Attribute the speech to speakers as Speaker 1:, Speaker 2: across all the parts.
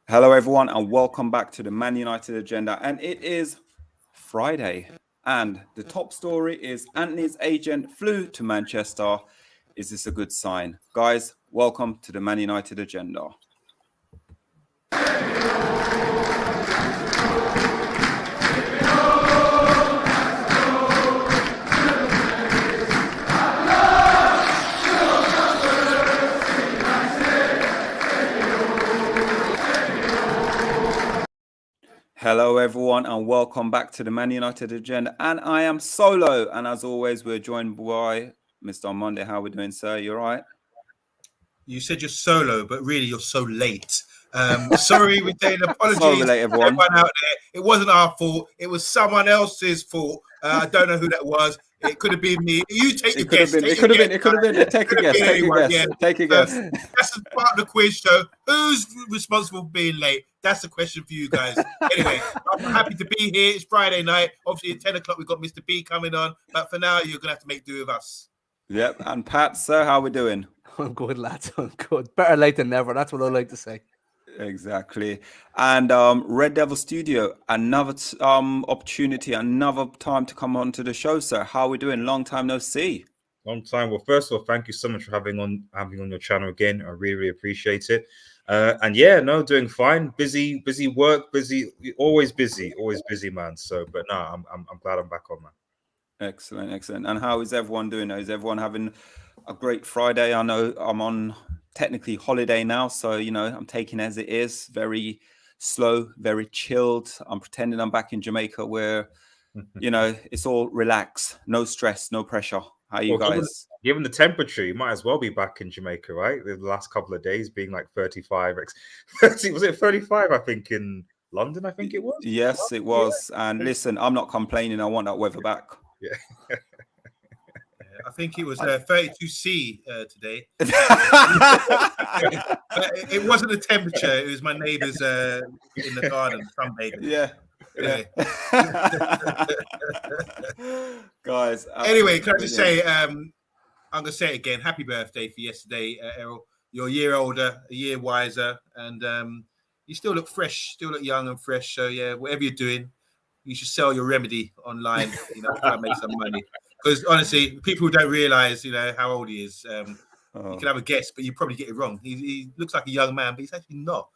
Speaker 1: Hello, everyone, and welcome back to the Man United Agenda. And it is Friday, and the top story is Antony's agent flew to Manchester. Is this a good sign? Guys, welcome to the Man United Agenda. Hello, everyone, and welcome back to the Man United Agenda. And I am solo, and as always, we're joined by Mr. OMONDI. How are we doing, sir? You all right?
Speaker 2: You said you're solo, but really you're so late. Sorry, we're saying apologies
Speaker 1: Sorry, late, everyone.
Speaker 2: everyone out there. It wasn't our fault. It was someone else's fault. I don't know who that was. It could have been me. You take the guess.
Speaker 1: It could have been. Take a guess. Take a guess.
Speaker 2: That's part of the quiz show. Who's responsible for being late? That's the question for you guys. Anyway, I'm happy to be here. It's Friday night. Obviously, at 10 o'clock, we've got Mr. Beek coming on. But for now, you're going to have to make do with us.
Speaker 1: Yep. And Pat, sir, how are we doing?
Speaker 3: I'm good, lads. I'm good. Better late than never. That's what I like to say.
Speaker 1: Exactly. And Red Devil Studio, another opportunity, another time to come on to the show, sir. How are we doing? Long time no see.
Speaker 4: Long time. Well, first of all, thank you so much for having on your channel again. I really appreciate it. And yeah, no, doing fine. Busy work, always busy, man. So, but no, I'm glad I'm back on, man.
Speaker 1: Excellent. And how is everyone doing? Is everyone having a great Friday? I know I'm on technically holiday now, so I'm taking it as it is. Very slow, very chilled. I'm pretending I'm back in Jamaica, where it's all relaxed, no stress, no pressure. How you guys?
Speaker 4: Given the temperature, you might as well be back in Jamaica, right? The last couple of days being like 35. 30, was it 35? I think in London. I think it was.
Speaker 1: Yes, it was. Yeah. And listen, I'm not complaining. I want that weather back.
Speaker 4: Yeah.
Speaker 2: I think it was 32C today. It wasn't the temperature. It was my neighbours in the garden sunbathing.
Speaker 1: Yeah.
Speaker 2: Anyway.
Speaker 1: Guys.
Speaker 2: Anyway, can I just say, I'm going to say it again. Happy birthday for yesterday, Errol. You're a year older, a year wiser, and you still look fresh, still look young and fresh. So, yeah, whatever you're doing, you should sell your remedy online, try to make some money. Because honestly, people who don't realize, how old he is, you can have a guess, but you probably get it wrong. He looks like a young man, but he's actually not.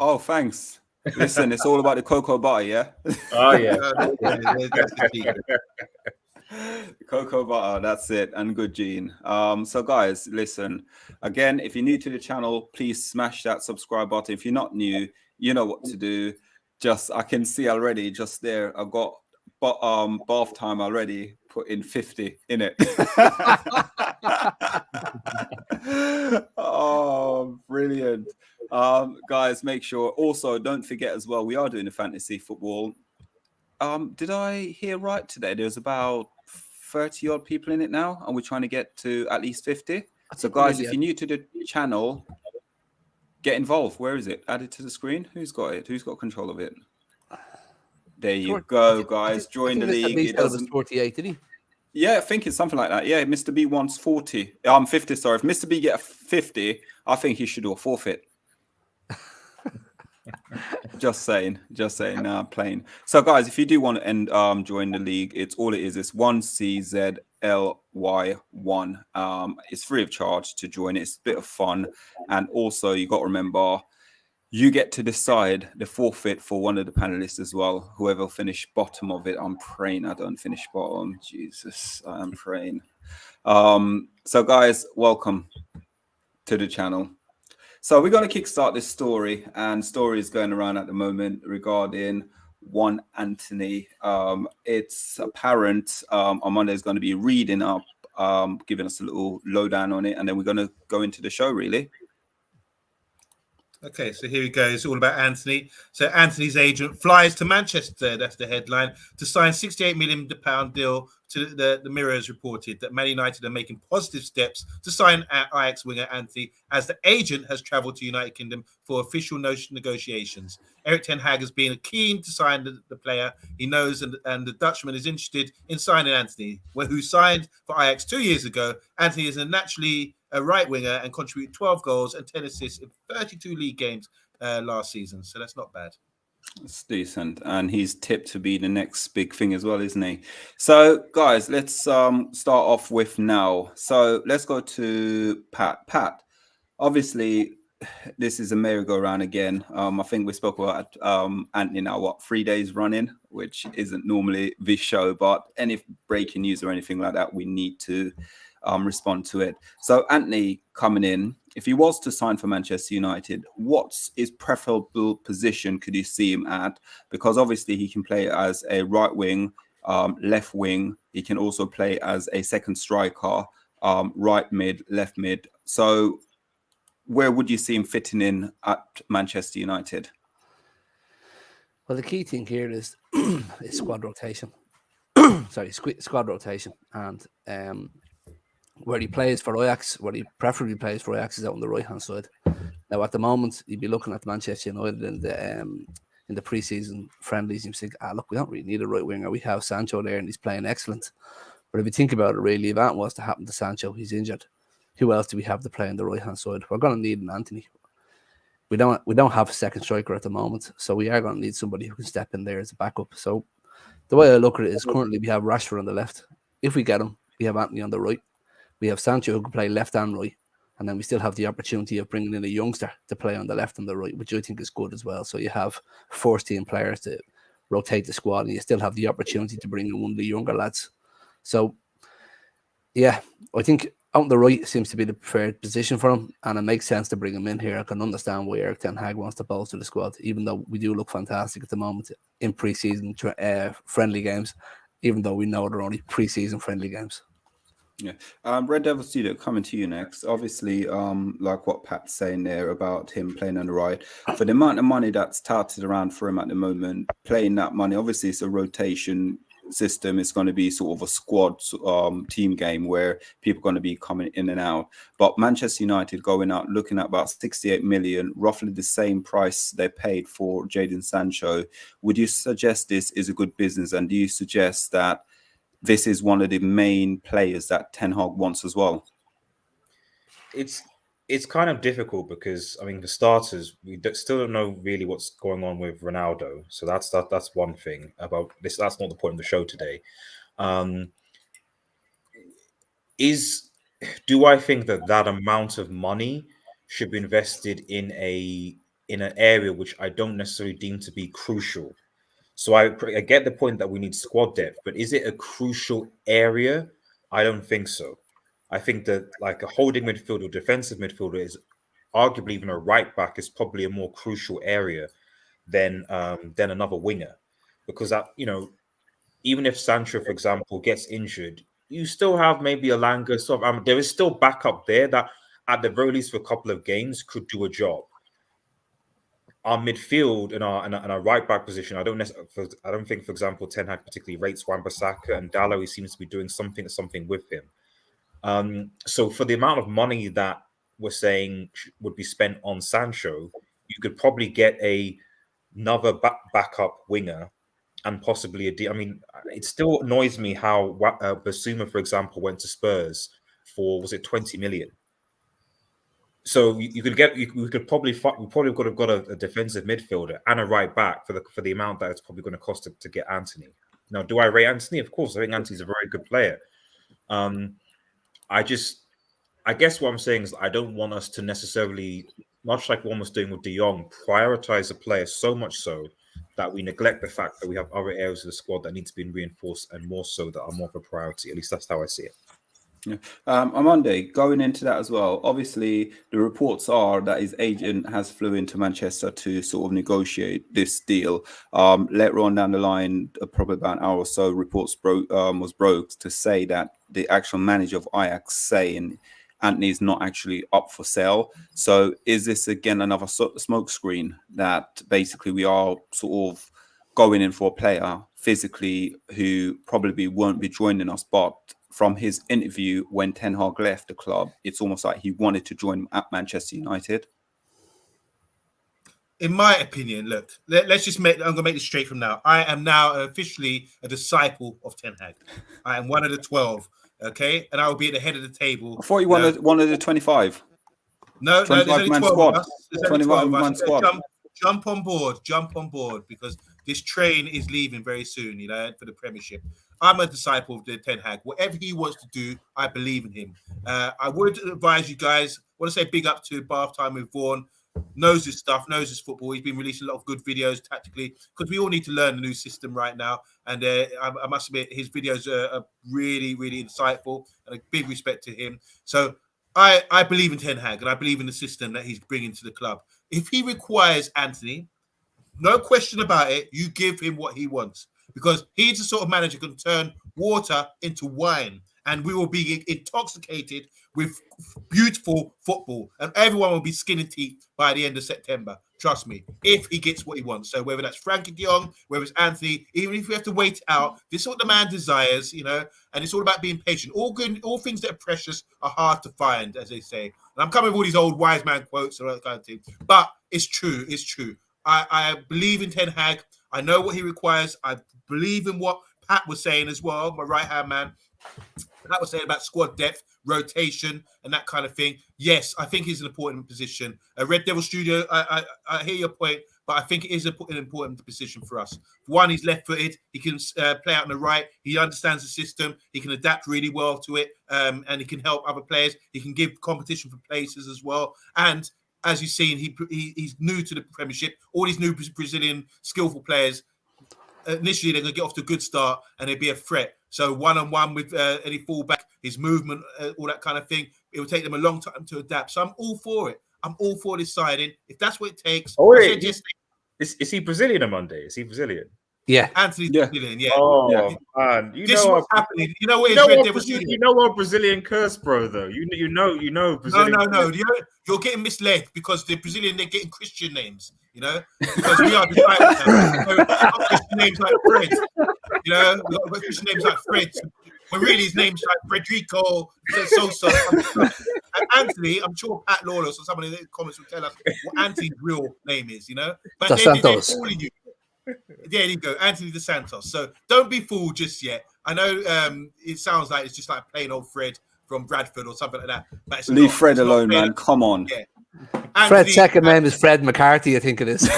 Speaker 1: Oh, thanks. Listen, it's all about the cocoa butter, yeah?
Speaker 4: Oh, yeah.
Speaker 2: That's the key.
Speaker 1: Cocoa butter, that's it, and good gene. So guys, listen, again, if you're new to the channel, please smash that subscribe button. If you're not new, you know what to do. I can see already just there, I've got bath time already put in 50 in it. Oh, brilliant. Guys, make sure also don't forget as well, we are doing a fantasy football. Did I hear right today? There's about 30 odd people in it now, and we're trying to get to at least 50. So guys, if you're new to the channel, get involved. Where is it? Add it to the screen. Who's got it? Who's got control of it? There you go, guys. Join the league.
Speaker 3: It doesn't 48, did he?
Speaker 1: Yeah, I think it's something like that. Yeah, Mr. B wants 40. 50, sorry. If Mr. B get a 50, I think he should do a forfeit. Just saying. Nah, I'm playing. So, guys, if you do want to join the league, it's 1CZLY1. It's free of charge to join. It's a bit of fun, and also you got to remember, you get to decide the forfeit for one of the panelists as well. Whoever finish bottom of it, I'm praying I don't finish bottom. Jesus, I am praying. So, guys, welcome to the channel. So we're going to kickstart this story, and story is going around at the moment regarding one Antony. It's apparent OMONDI is going to be reading up, giving us a little lowdown on it, and then we're going to go into the show, really.
Speaker 2: Okay, so here we go. It's all about Antony. So Antony's agent flies to Manchester, that's the headline, to sign £68 million deal. To the Mirror has reported that Man United are making positive steps to sign Ajax winger Antony, as the agent has travelled to United Kingdom for official negotiations. Erik ten Hag has been keen to sign the player he knows, and the Dutchman is interested in signing Antony, who signed for Ajax 2 years ago. Antony is naturally a right winger and contributed 12 goals and 10 assists in 32 league games last season. So that's not bad.
Speaker 1: It's decent, and he's tipped to be the next big thing as well, isn't he? So, guys, let's start off with now. So let's go to Pat. Pat, obviously, this is a merry-go-round again. I think we spoke about Antony now, 3 days running, which isn't normally this show, but any breaking news or anything like that, we need to respond to it. So Antony coming in, if he was to sign for Manchester United, what's his preferable position could you see him at? Because obviously he can play as a right wing, left wing. He can also play as a second striker, right mid, left mid. So where would you see him fitting in at Manchester United?
Speaker 3: Well, the key thing here is squad rotation. Sorry, squad rotation. And where he plays for Ajax, where he preferably plays for Ajax, is out on the right-hand side. Now, at the moment, you'd be looking at Manchester United in the pre-season friendlies, and you think, look, we don't really need a right winger. We have Sancho there, and he's playing excellent. But if you think about it, really, if that was to happen to Sancho, he's injured. Who else do we have to play on the right-hand side? We're going to need an Antony. We don't have a second striker at the moment, so we are going to need somebody who can step in there as a backup. So the way I look at it is currently we have Rashford on the left. If we get him, we have Antony on the right. We have Sancho who can play left and right. And then we still have the opportunity of bringing in a youngster to play on the left and the right, which I think is good as well. So you have first-team players to rotate the squad, and you still have the opportunity to bring in one of the younger lads. So, yeah, I think out on the right seems to be the preferred position for him, and it makes sense to bring him in here. I can understand why Erik ten Hag wants to bolster the squad, even though we do look fantastic at the moment in pre-season friendly games, even though we know they're only pre-season friendly games.
Speaker 1: Yeah. Red Devil Studio, coming to you next. Obviously, like what Pat's saying there about him playing on the right, for the amount of money that's touted around for him at the moment, playing that money, obviously it's a rotation system. It's going to be sort of a squad team game where people are going to be coming in and out. But Manchester United going out looking at about 68 million, roughly the same price they paid for Jadon Sancho. Would you suggest this is a good business? And do you suggest that this is one of the main players that Ten Hag wants as well?
Speaker 4: It's kind of difficult because, I mean, for starters, we still don't know really what's going on with Ronaldo. So that's one thing about this. That's not the point of the show today. Do I think that amount of money should be invested in an area which I don't necessarily deem to be crucial? So I get the point that we need squad depth, but is it a crucial area? I don't think so. I think that like a holding midfielder, defensive midfielder is arguably even a right back is probably a more crucial area than another winger, because that, you know, even if Sancho, for example, gets injured, you still have maybe a Langa. There is still backup there that at the very least for a couple of games could do a job. Our midfield and our right back position, I don't think, for example, Ten Hag particularly rates Wan-Bissaka, and Dalot, he seems to be doing something with him. So for the amount of money that we're saying would be spent on Sancho, you could probably get another backup winger and possibly a deal. I mean, it still annoys me how Basuma, for example, went to Spurs for, was it 20 million? So we probably could have got a defensive midfielder and a right back for the amount that it's probably going to cost to get Antony. Now, do I rate Antony? Of course, I think Antony's a very good player. I guess what I'm saying is I don't want us to necessarily, much like one was doing with De Jong, prioritize a player so much so that we neglect the fact that we have other areas of the squad that need to be reinforced, and more so that are more of a priority. At least that's how I see it.
Speaker 1: Yeah. OMONDI, going into that as well, obviously the reports are that his agent has flew into Manchester to sort of negotiate this deal. Later on down the line, probably about an hour or so, reports was broke to say that the actual manager of Ajax saying Antony is not actually up for sale. So is this again another smoke screen that basically we are sort of going in for a player physically who probably won't be joining us, but from his interview when Ten Hag left the club, it's almost like he wanted to join at Manchester United?
Speaker 2: In my opinion, look, I'm going to make this straight from now. I am now officially a disciple of Ten Hag. I am one of the 12, okay? And I will be at the head of the table.
Speaker 1: I thought you wanted one of the 25.
Speaker 2: No, there's only 12
Speaker 1: squad.
Speaker 2: of us. There's
Speaker 1: 25-man squad.
Speaker 2: jump on board, because this train is leaving very soon, you know, for the Premiership. I'm a disciple of the Ten Hag. Whatever he wants to do, I believe in him. I would advise you guys, I want to say big up to Bath Time with Vaughan, knows his stuff, knows his football. He's been releasing a lot of good videos tactically, because we all need to learn the new system right now. And I must admit, his videos are really, really insightful, and a big respect to him. So I believe in Ten Hag, and I believe in the system that he's bringing to the club. If he requires Antony, no question about it, you give him what he wants, because he's the sort of manager who can turn water into wine, and we will be intoxicated with beautiful football, and everyone will be skin and teeth by the end of September. Trust me, if he gets what he wants. So whether that's Frankie de Jong, whether it's Antony, even if we have to wait it out, this is what the man desires, you know, and it's all about being patient. All things that are precious are hard to find, as they say. And I'm coming with all these old wise man quotes and all that kind of thing, but it's true. It's true. I believe in Ten Hag. I know what he requires. I believe in what Pat was saying as well, my right-hand man. Pat was saying about squad depth, rotation, and that kind of thing. Yes, I think he's an important position. Red Devil Studio, I hear your point, but I think it is an important position for us. One, he's left-footed. He can play out on the right. He understands the system. He can adapt really well to it, and he can help other players. He can give competition for places as well. And as you've seen, he's new to the Premiership. All these new Brazilian skillful players, initially they're going to get off to a good start and they'll be a threat. So one-on-one with any fullback, his movement, all that kind of thing, it will take them a long time to adapt. So I'm all for it. I'm all for this signing. If that's what it takes.
Speaker 4: Oh, wait, is he Brazilian on Monday? Is he Brazilian?
Speaker 3: Yeah,
Speaker 2: Anthony's Brazilian. Yeah.
Speaker 4: Oh man,
Speaker 2: This is what's happening. You know what?
Speaker 4: You know what Brazilian curse, bro. Though you know Brazilian.
Speaker 2: No. You're getting misled, because the Brazilian, they're getting Christian names. You know, because we are disciples now. So we've got Christian names like Fred. You know, we've got Christian names like Fred. But really, his name's like Frederico Sosa. And Antony, I'm sure Pat Lawless or someone in the comments will tell us what Antony's real name is. You know, but they're calling you. There you go, Antony dos Santos. So don't be fooled just yet. I know it sounds like it's just like plain old Fred from Bradford or something like that. But it's
Speaker 1: leave Fred alone, man. Come on.
Speaker 2: Yeah.
Speaker 3: Fred's second name is Fred McCarthy, I think it is.
Speaker 2: So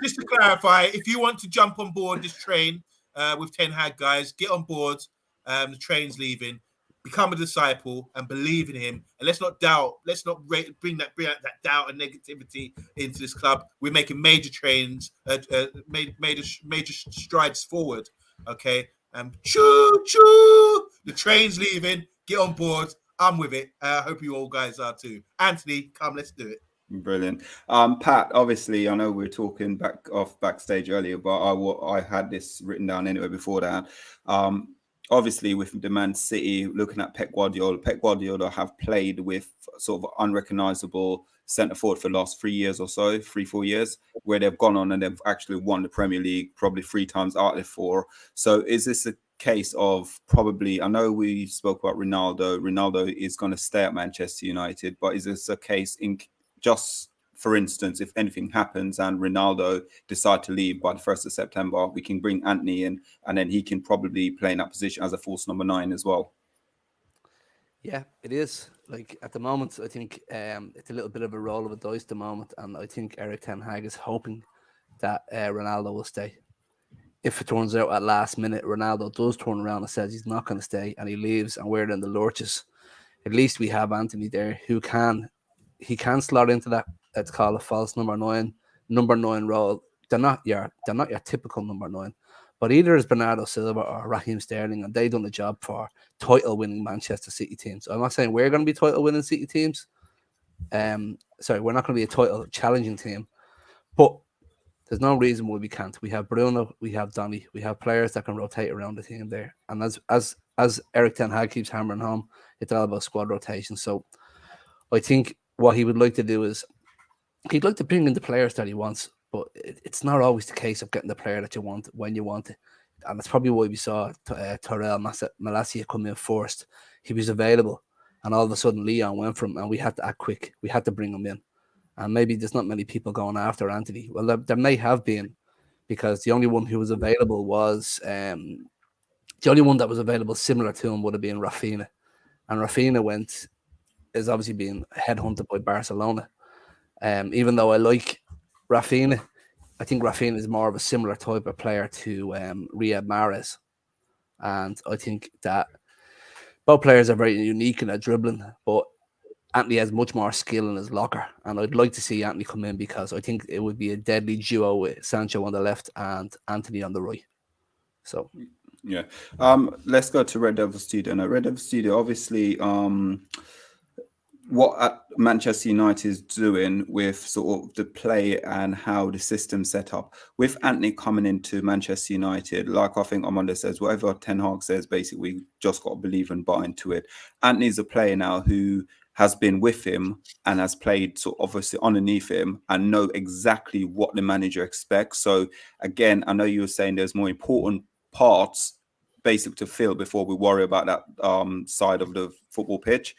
Speaker 2: just to clarify, if you want to jump on board this train with Ten Hag, guys, get on board. The train's leaving. Become a disciple and believe in him, and let's not doubt. Let's not bring that doubt and negativity into this club. We're making major major strides forward. Okay, choo choo. The train's leaving. Get on board. I'm with it. I hope you all guys are too. Antony, come, let's do it.
Speaker 1: Brilliant. Pat, obviously, I know we were talking backstage earlier, but I had this written down anyway before that. Obviously, with the Man City, looking at Pep Guardiola have played with sort of unrecognizable centre forward for the last 3 years or so, 3-4 years, where they've gone on and they've actually won the Premier League probably 3 times out of 4. So is this a case of probably, I know we spoke about Ronaldo. Ronaldo is going to stay at Manchester United, but is this a case in just, for instance, if anything happens and Ronaldo decide to leave by the 1st of September, we can bring Antony in and then he can probably play in that position as a false number 9 as well?
Speaker 3: Yeah, it is. Like at the moment, I think it's a little bit of a roll of the dice at the moment, and I think Erik ten Hag is hoping that Ronaldo will stay. If it turns out at last minute Ronaldo does turn around and says he's not going to stay and he leaves and we're in the lurches, at least we have Antony there who can slot into that. Let's call a false number 9 role. They're not your typical number 9, but either is Bernardo Silva or Raheem Sterling, and they've done the job for title-winning Manchester City teams. So I'm not saying we're going to be title-winning City teams. Sorry, we're not going to be a title-challenging team, but there's no reason why we can't. We have Bruno, we have Donny, we have players that can rotate around the team there. And as Erik ten Hag keeps hammering home, it's all about squad rotation. So I think what he would like to do is he'd like to bring in the players that he wants, but it's not always the case of getting the player that you want when you want it. And that's probably why we saw Torel Malacia come in first. He was available, and all of a sudden Leon went from him, and we had to act quick. We had to bring him in. And maybe there's not many people going after Antony. Well, there may have been, because the only one who was available was the only one that was available similar to him would have been Rafinha. And Rafinha went is obviously being headhunted by Barcelona. Even though I like Rafinha, I think Rafinha is more of a similar type of player to Riyad Mahrez. And I think that both players are very unique in their dribbling, but Antony has much more skill in his locker. And I'd like to see Antony come in because I think it would be a deadly duo with Sancho on the left and Antony on the right. So,
Speaker 1: yeah. Let's go to Red Devil Studio. Now, Red Devil Studio, obviously, what Manchester United is doing with sort of the play and how the system's set up. With Antony coming into Manchester United, like I think OMONDI says, whatever Ten Hag says, basically, we just got to believe and buy into it. Antony's a player now who has been with him and has played sort of obviously underneath him and know exactly what the manager expects. So again, I know you were saying there's more important parts basically to fill before we worry about that side of the football pitch.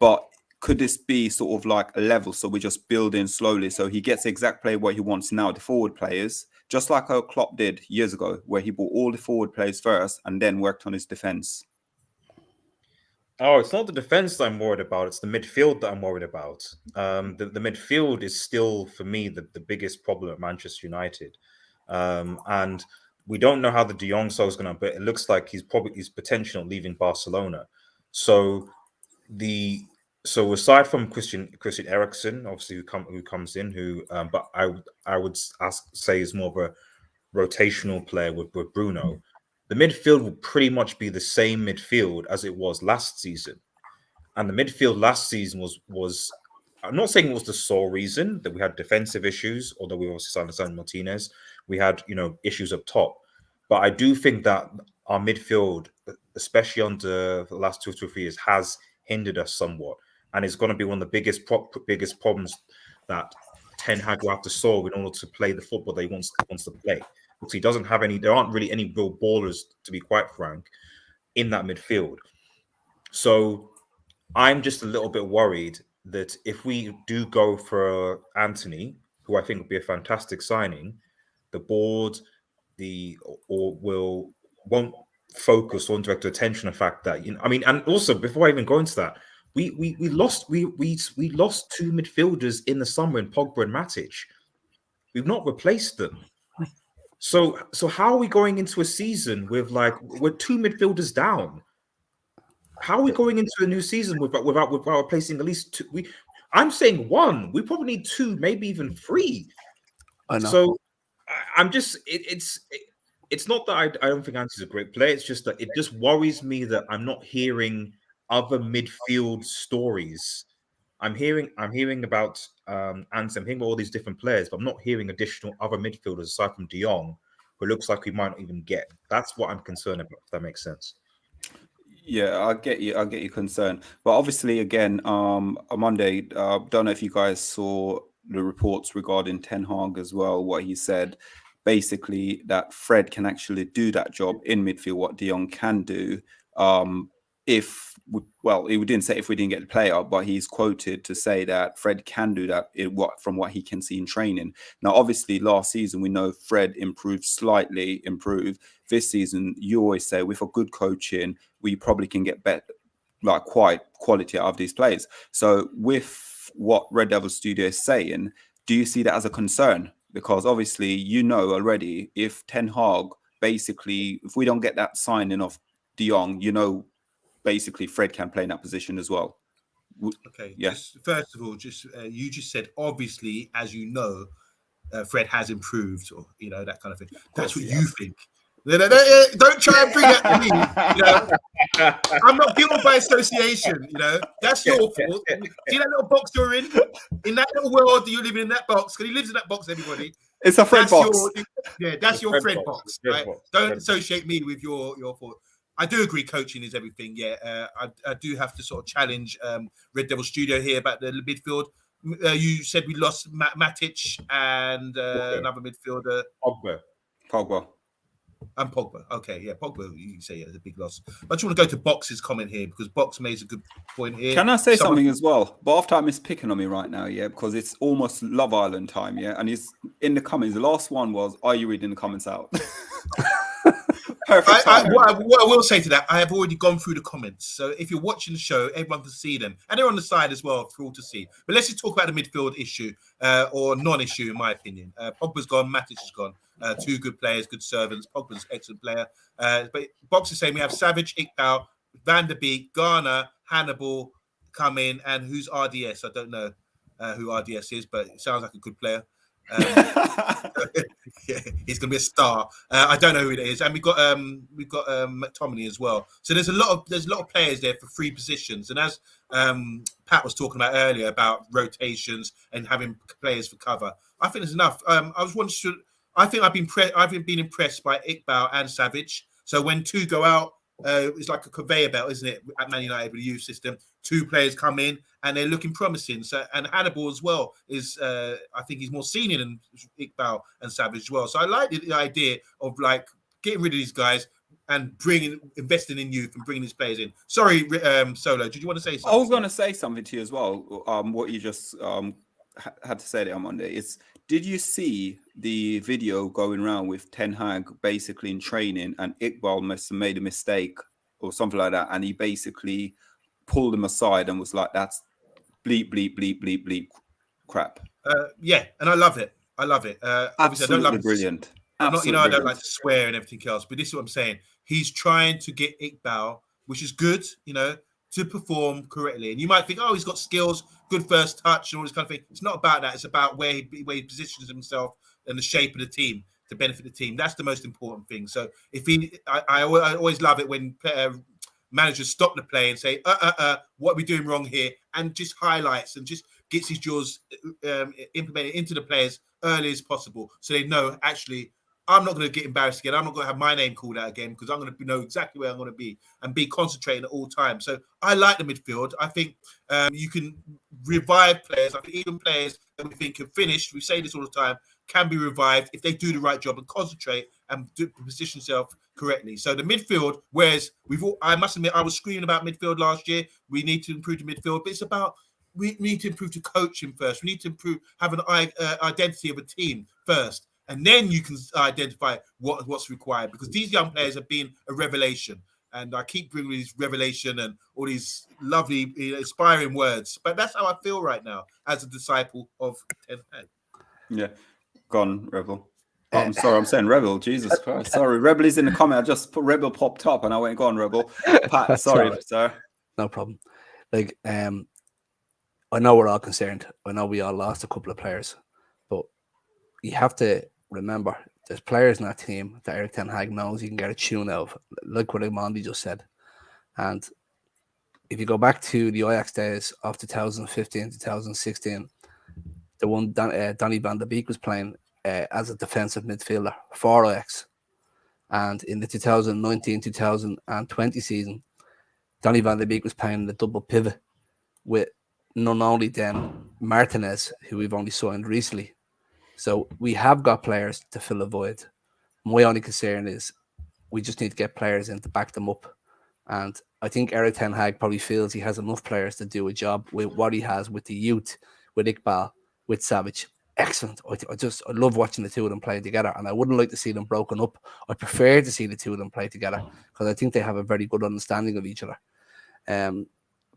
Speaker 1: But could this be sort of like a level? So we're just building slowly. So he gets exact play what he wants now, the forward players, just like how Klopp did years ago, where he bought all the forward players first and then worked on his defense.
Speaker 4: Oh, it's not the defense that I'm worried about. It's the midfield that I'm worried about. The midfield is still, for me, the biggest problem at Manchester United. And we don't know how the De Jong sale is going to, but it looks like he's potentially not leaving Barcelona. So aside from Christian Eriksen, obviously who comes in, but I would say is more of a rotational player with Bruno. The midfield will pretty much be the same midfield as it was last season. And the midfield last season was I'm not saying it was the sole reason that we had defensive issues, although we also signed Martinez. We had, issues up top. But I do think that our midfield, especially under the last 2 or 3 years, has hindered us somewhat. And it's going to be one of the biggest problems that Ten Hag will have to solve in order to play the football that he wants to play. Because he doesn't have there aren't really any real ballers, to be quite frank, in that midfield. So I'm just a little bit worried that if we do go for Antony, who I think would be a fantastic signing, the board won't focus on direct attention on the fact that and also before I even go into that, we lost 2 midfielders in the summer in Pogba and Matic. We've not replaced them. So how are we going into a season with we're 2 midfielders down? How are we going into a new season without replacing at least 2? I'm saying 1. We probably need 2, maybe even 3.
Speaker 3: I know.
Speaker 4: So I'm just it's not that I don't think Antony's a great player. It's just that it just worries me that I'm not hearing other midfield stories. I'm hearing about Antony, I'm hearing about all these different players, but I'm not hearing additional other midfielders aside from De Jong, who looks like we might not even get. That's what I'm concerned about, if that makes sense.
Speaker 1: Yeah, I get you. I get your concern, but obviously, again, on Monday, don't know if you guys saw the reports regarding Ten Hag as well. What he said, basically, that Fred can actually do that job in midfield. What De Jong can do, he didn't say if we didn't get the player, but he's quoted to say that Fred can do that from what he can see in training. Now, obviously, last season we know Fred slightly improved. This season, you always say with a good coaching, we probably can get better, quite quality out of these players. So, with what Red Devil Studio is saying, do you see that as a concern? Because obviously, already if Ten Hag basically, if we don't get that signing of De Jong, basically Fred can play in that position as well.
Speaker 2: Okay.
Speaker 1: Yes.
Speaker 2: First of all, you just said obviously, as Fred has improved, or that kind of thing. That's what you think. Don't try and bring that to me. I'm not guilty by association. That's your fault. See that little box you're in that little world that you're living in that box, because he lives in that box. Everybody,
Speaker 1: it's a Fred box.
Speaker 2: That's your Fred box. Right? Don't associate me with your fault. I do agree coaching is everything. Yeah, I do have to sort of challenge Red Devil Studio here about the midfield. You said we lost Matic and another midfielder.
Speaker 1: Pogba.
Speaker 2: And Pogba. Okay, yeah, Pogba, you say it's a big loss. But I just want to go to Box's comment here, because Box makes a good point here.
Speaker 1: Can I say something as well? But after I'm picking on me right now, yeah, because it's almost Love Island time, yeah? And he's in the comments. The last one was, are you reading the comments out? Perfect timing.
Speaker 2: what I will say to that, I have already gone through the comments. So if you're watching the show, everyone can see them. And they're on the side as well for all to see. But let's just talk about the midfield issue or non-issue, in my opinion. Pogba's gone, Matic is gone. Two good players, good servants. Pogba's an excellent player. But Box is saying we have Savage, Iqbal, Van der Beek, Garner, Hannibal come in. And who's RDS? I don't know who RDS is, but it sounds like a good player. Yeah, he's gonna be a star. I don't know who it is, and we've got McTominay as well. So there's a lot of players there for free positions. And as Pat was talking about earlier about rotations and having players for cover, I think there's enough. I think I've been impressed by Iqbal and Savage. So when two go out, it's like a conveyor belt, isn't it? At Man United with the youth system, two players come in and they're looking promising. So and Hannibal as well is, I think he's more senior than Iqbal and Savage as well. So I like the idea of like getting rid of these guys and investing in youth and bringing these players in. Sorry, Solo, did you want to say something?
Speaker 1: I was going to say something to you as well. What you just had to say there on Monday is, did you see the video going around with Ten Hag basically in training, and Iqbal must have made a mistake or something like that, and he basically pulled him aside and was like, "That's bleep, bleep, bleep, bleep, bleep crap."
Speaker 2: Yeah, and I love it. Obviously,
Speaker 1: Absolutely
Speaker 2: I don't love
Speaker 1: brilliant.
Speaker 2: I don't
Speaker 1: Absolutely
Speaker 2: like to swear and everything else, but this is what I'm saying. He's trying to get Iqbal, which is good, to perform correctly. And you might think, oh, he's got skills, good first touch, and all this kind of thing. It's not about that. It's about where he positions himself and the shape of the team to benefit the team. That's the most important thing. So if I always love it when managers stop the play and say, what are we doing wrong here? And just highlights and just gets his jaws implemented into the players early as possible, so they know, actually, I'm not going to get embarrassed again. I'm not going to have my name called out again, because I'm going to know exactly where I'm going to be and be concentrating at all times. So I like the midfield. I think you can revive players. I think even players that we think have finished, we say this all the time, can be revived if they do the right job and concentrate and position themselves correctly. So the midfield, whereas I must admit, I was screaming about midfield last year. We need to improve the midfield, but it's about we need to improve the coaching first. We need to have an identity of a team first. And then you can identify what's required, because these young players have been a revelation. And I keep bringing these revelation and all these lovely, inspiring words. But that's how I feel right now as a disciple of Ten Hag.
Speaker 1: Yeah. Gone, Rebel. Oh, I'm sorry, I'm saying Rebel. Jesus Christ. Sorry, Rebel is in the comment. I just put Rebel popped up and I went, go on, Rebel. Pat, sorry, sir.
Speaker 3: No problem. Like, I know we're all concerned. I know we all lost a couple of players. But you have to remember, there's players in that team that Erik Ten Hag knows you can get a tune out of, like what OMONDI just said. And if you go back to the Ajax days of 2015, 2016, the one Donny van der Beek was playing as a defensive midfielder for Ajax. And in the 2019-2020 season, Donny van der Beek was playing the double pivot with none only then Martinez, who we've only signed recently. So we have got players to fill a void. My only concern is we just need to get players in to back them up. And I think Erik Ten Hag probably feels he has enough players to do a job with what he has with the youth, with Iqbal, with Savage. Excellent. I love watching the two of them play together, and I wouldn't like to see them broken up. I prefer to see the two of them play together because I think they have a very good understanding of each other.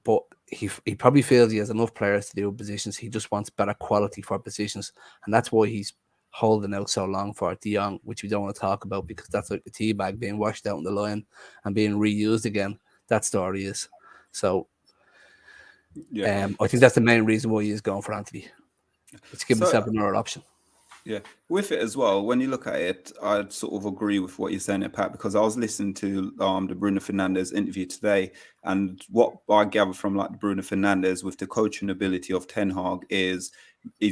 Speaker 3: But he probably feels he has enough players to do positions. He just wants better quality for positions. And that's why he's holding out so long for De Jong, which we don't want to talk about because that's like the tea bag being washed out in the line and being reused again. That story is. So I think that's the main reason why he is going for Antony. Let's give himself another option.
Speaker 1: Yeah, with it as well, when you look at it, I'd sort of agree with what you're saying there, Pat, because I was listening to the Bruno Fernandes interview today, and what I gather from like Bruno Fernandes with the coaching ability of Ten Hag is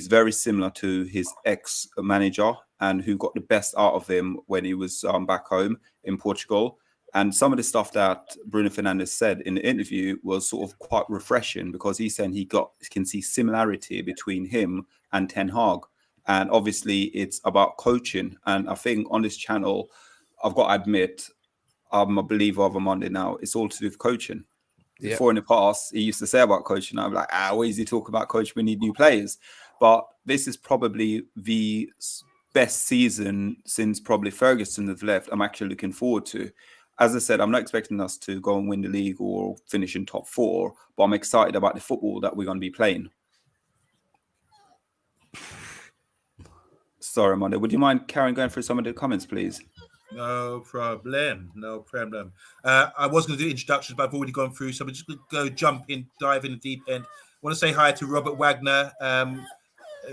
Speaker 1: very similar to his ex-manager and who got the best out of him when he was back home in Portugal. And some of the stuff that Bruno Fernandes said in the interview was sort of quite refreshing because he's saying he can see similarity between him and Ten Hag. And obviously, it's about coaching. And I think on this channel, I've got to admit, I'm a believer of OMONDI now. It's all to do with coaching. Yep. Before in the past, he used to say about coaching, I'm like, why is he talking about coaching? We need new players. But this is probably the best season since probably Ferguson has left. I'm actually looking forward to. As I said, I'm not expecting us to go and win the league or finish in top 4, but I'm excited about the football that we're going to be playing. Sorry, Monday. Would you mind, Karen, going through some of the comments, please?
Speaker 2: No problem. I was going to do introductions, but I've already gone through, so I'm just going to dive in the deep end. I want to say hi to Robert Wagner.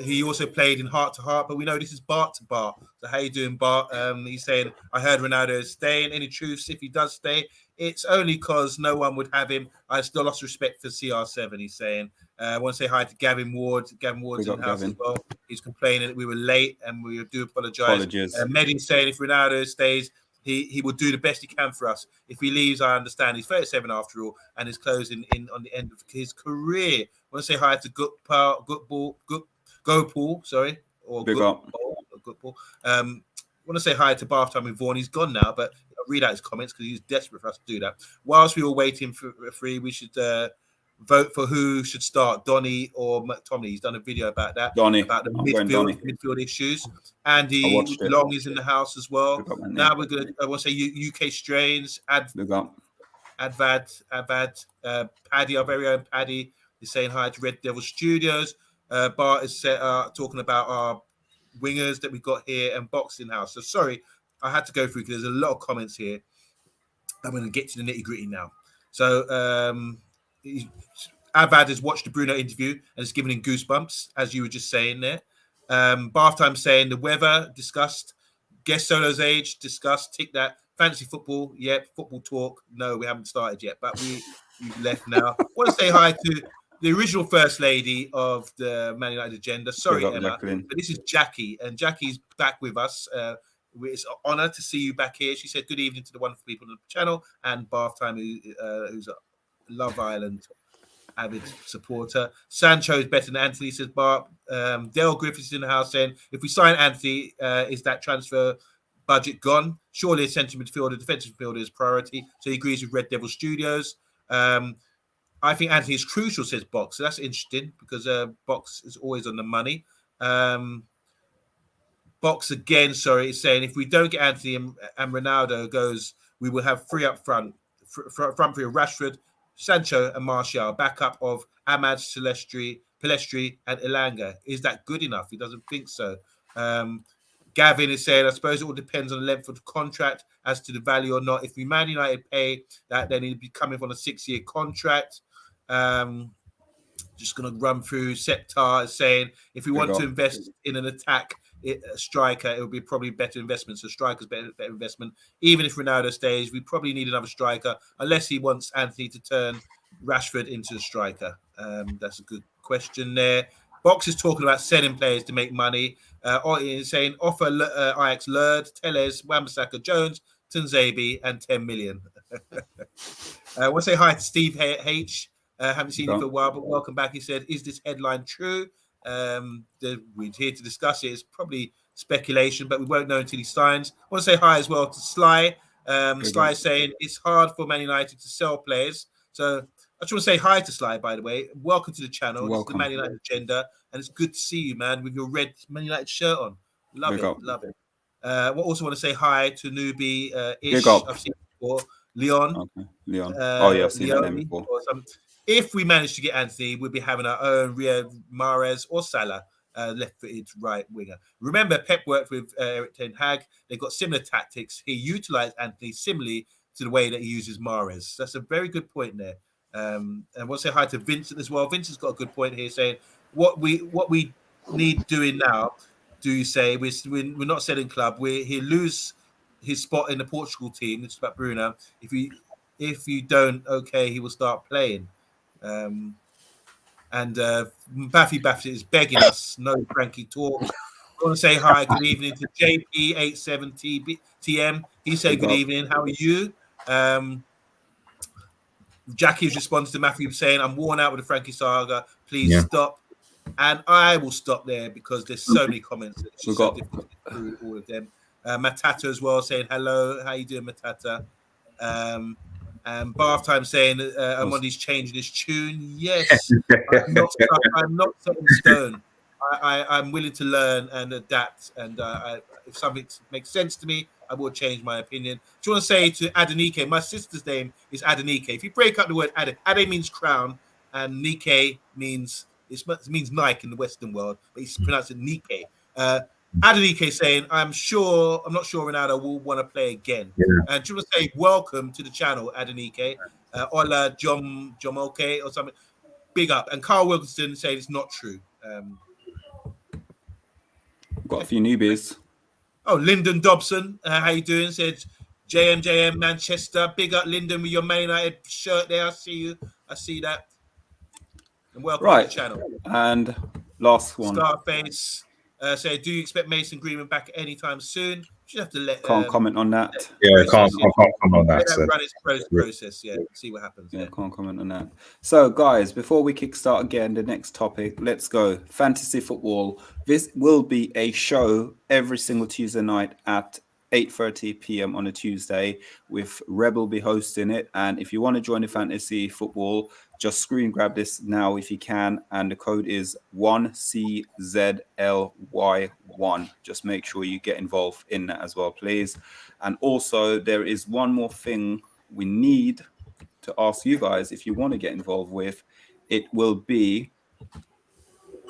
Speaker 2: He also played in Heart to Heart, but we know this is Bart to Bart. So how you doing, Bart? He's saying, I heard Ronaldo is staying. Any truths if he does stay? It's only because no one would have him. I still lost respect for CR7, he's saying. I want to say hi to Gavin Ward. Gavin Ward's in the house as well. He's complaining that we were late, and we do apologise. Medi's saying if Ronaldo stays, he will do the best he can for us. If he leaves, I understand. He's 37 after all, and is closing in on the end of his career. I want to say hi to Gopal, sorry, or Gopal. I want to say hi to Bath Time with Vaughan. He's gone now, but I'll read out his comments because he's desperate for us to do that. Whilst we were waiting for referee, we should vote for who should start, Donny or McTominay. He's done a video about that, about the midfield issues. Andy Long is in the house as well. Now we're going to, I want to say UK Strains, Advad, Paddy, our very own Paddy, is saying hi to Red Devil Studios. Bart is talking about our wingers that we got here and Boxing House. So sorry, I had to go through because there's a lot of comments here. I'm going to get to the nitty gritty now. So Avad has watched the Bruno interview and has given him goosebumps, as you were just saying there. Bath Time saying the weather discussed, guest solo's age discussed, tick that. Fantasy football, yep. Football talk, no, we haven't started yet, but we've left now. I want to say hi to the original first lady of the Man United agenda. Sorry, Emma, but this is Jackie, and Jackie's back with us. It's an honor to see you back here. She said good evening to the wonderful people on the channel and Bath Time, who's a Love Island avid supporter. Sancho is better than Antony, says Bart. Dale Griffiths in the house saying, if we sign Antony, is that transfer budget gone? Surely a centre midfielder, defensive midfielder is priority. So he agrees with Red Devil Studios. I think Antony is crucial, says Box. So that's interesting because Box is always on the money. Box again, sorry, is saying if we don't get Antony and Ronaldo goes, we will have three up front. Front three of Rashford, Sancho and Martial, backup of Ahmad, Pelestri and Elanga. Is that good enough? He doesn't think so. Gavin is saying, I suppose it all depends on the length of the contract as to the value or not. If we Man United pay that, then he'd be coming on a 6-year contract. Just going to run through. Septar is saying, if we want to invest in an attack, a striker, it would be probably better investment. So strikers better investment. Even if Ronaldo stays, we probably need another striker, unless he wants Antony to turn Rashford into a striker. That's a good question there. Box is talking about selling players to make money. He's saying offer Ajax Lerd, Teles, Wan-Bissaka, Jones, Tunzabi, and 10 million. I want to say hi to Steve H. Haven't seen you for a while, but welcome back. He said, is this headline true? We're here to discuss it. It's probably speculation, but we won't know until he signs. I want to say hi as well to Sly. Sly is saying it's hard for Man United to sell players. So I just want to say hi to Sly, by the way. Welcome to the channel. It's the Man United agenda, and it's good to see you, man, with your red Man United shirt on. Love it. I also want to say hi to newbie Ish. I've seen before. Leon.
Speaker 1: Okay. Leon. I've seen that name before.
Speaker 2: If we manage to get Antony, we'll be having our own Riyad Mahrez or Salah, left-footed right winger. Remember, Pep worked with Erik ten Hag. They've got similar tactics. He utilised Antony similarly to the way that he uses Mahrez. That's a very good point there. And I want to say hi to Vincent as well. Vincent's got a good point here, saying what we need doing now. Do you say we're not selling club? He'll lose his spot in the Portugal team. It's about Bruno. If you don't, okay, he will start playing. Baffy is begging us, no Frankie talk. I want to say hi, good evening to JP87TM. He said good evening. How are you? Jackie's response to Matthew saying, I'm worn out with the Frankie saga. Please stop. And I will stop there because there's so many comments. It's just so difficult to get through all of them. Matata as well saying hello. How you doing, Matata? And Bath Time saying Omondi's changing his tune. Yes, I'm not set in stone. I'm willing to learn and adapt, and if something makes sense to me, I will change my opinion. Do you want to say to Adenike? My sister's name is Adenike. If you break up the word Ade means crown, and Nike means Nike in the Western world, but he's pronounced it Nike. Adenike saying, I'm not sure Ronaldo will want to play again.
Speaker 4: Yeah.
Speaker 2: And do you want to say welcome to the channel, Adenike? Hola, Jomoke or something. Big up. And Carl Wilkinson saying it's not true.
Speaker 1: Got a few newbies.
Speaker 2: Oh, Lyndon Dobson, how you doing? Said JMJM Manchester. Big up, Lyndon, with your Man United shirt there. I see you. I see that. And welcome to the channel.
Speaker 1: And last one.
Speaker 2: Scarface say, do you expect Mason Greenwood back anytime soon? You have to let.
Speaker 1: Can't comment on that.
Speaker 4: Yeah, can't comment on that.
Speaker 2: Let that run its process. Yeah, see what happens.
Speaker 1: Yeah, can't comment on that. So, guys, before we kickstart again, the next topic, let's go. Fantasy football. This will be a show every single Tuesday night at 8:30 p.m. on a Tuesday, with Rebel be hosting it. And if you want to join the fantasy football, just screen grab this now if you can. And the code is 1CZLY1. Just make sure you get involved in that as well, please. And also, there is one more thing we need to ask you guys if you want to get involved with. It will be,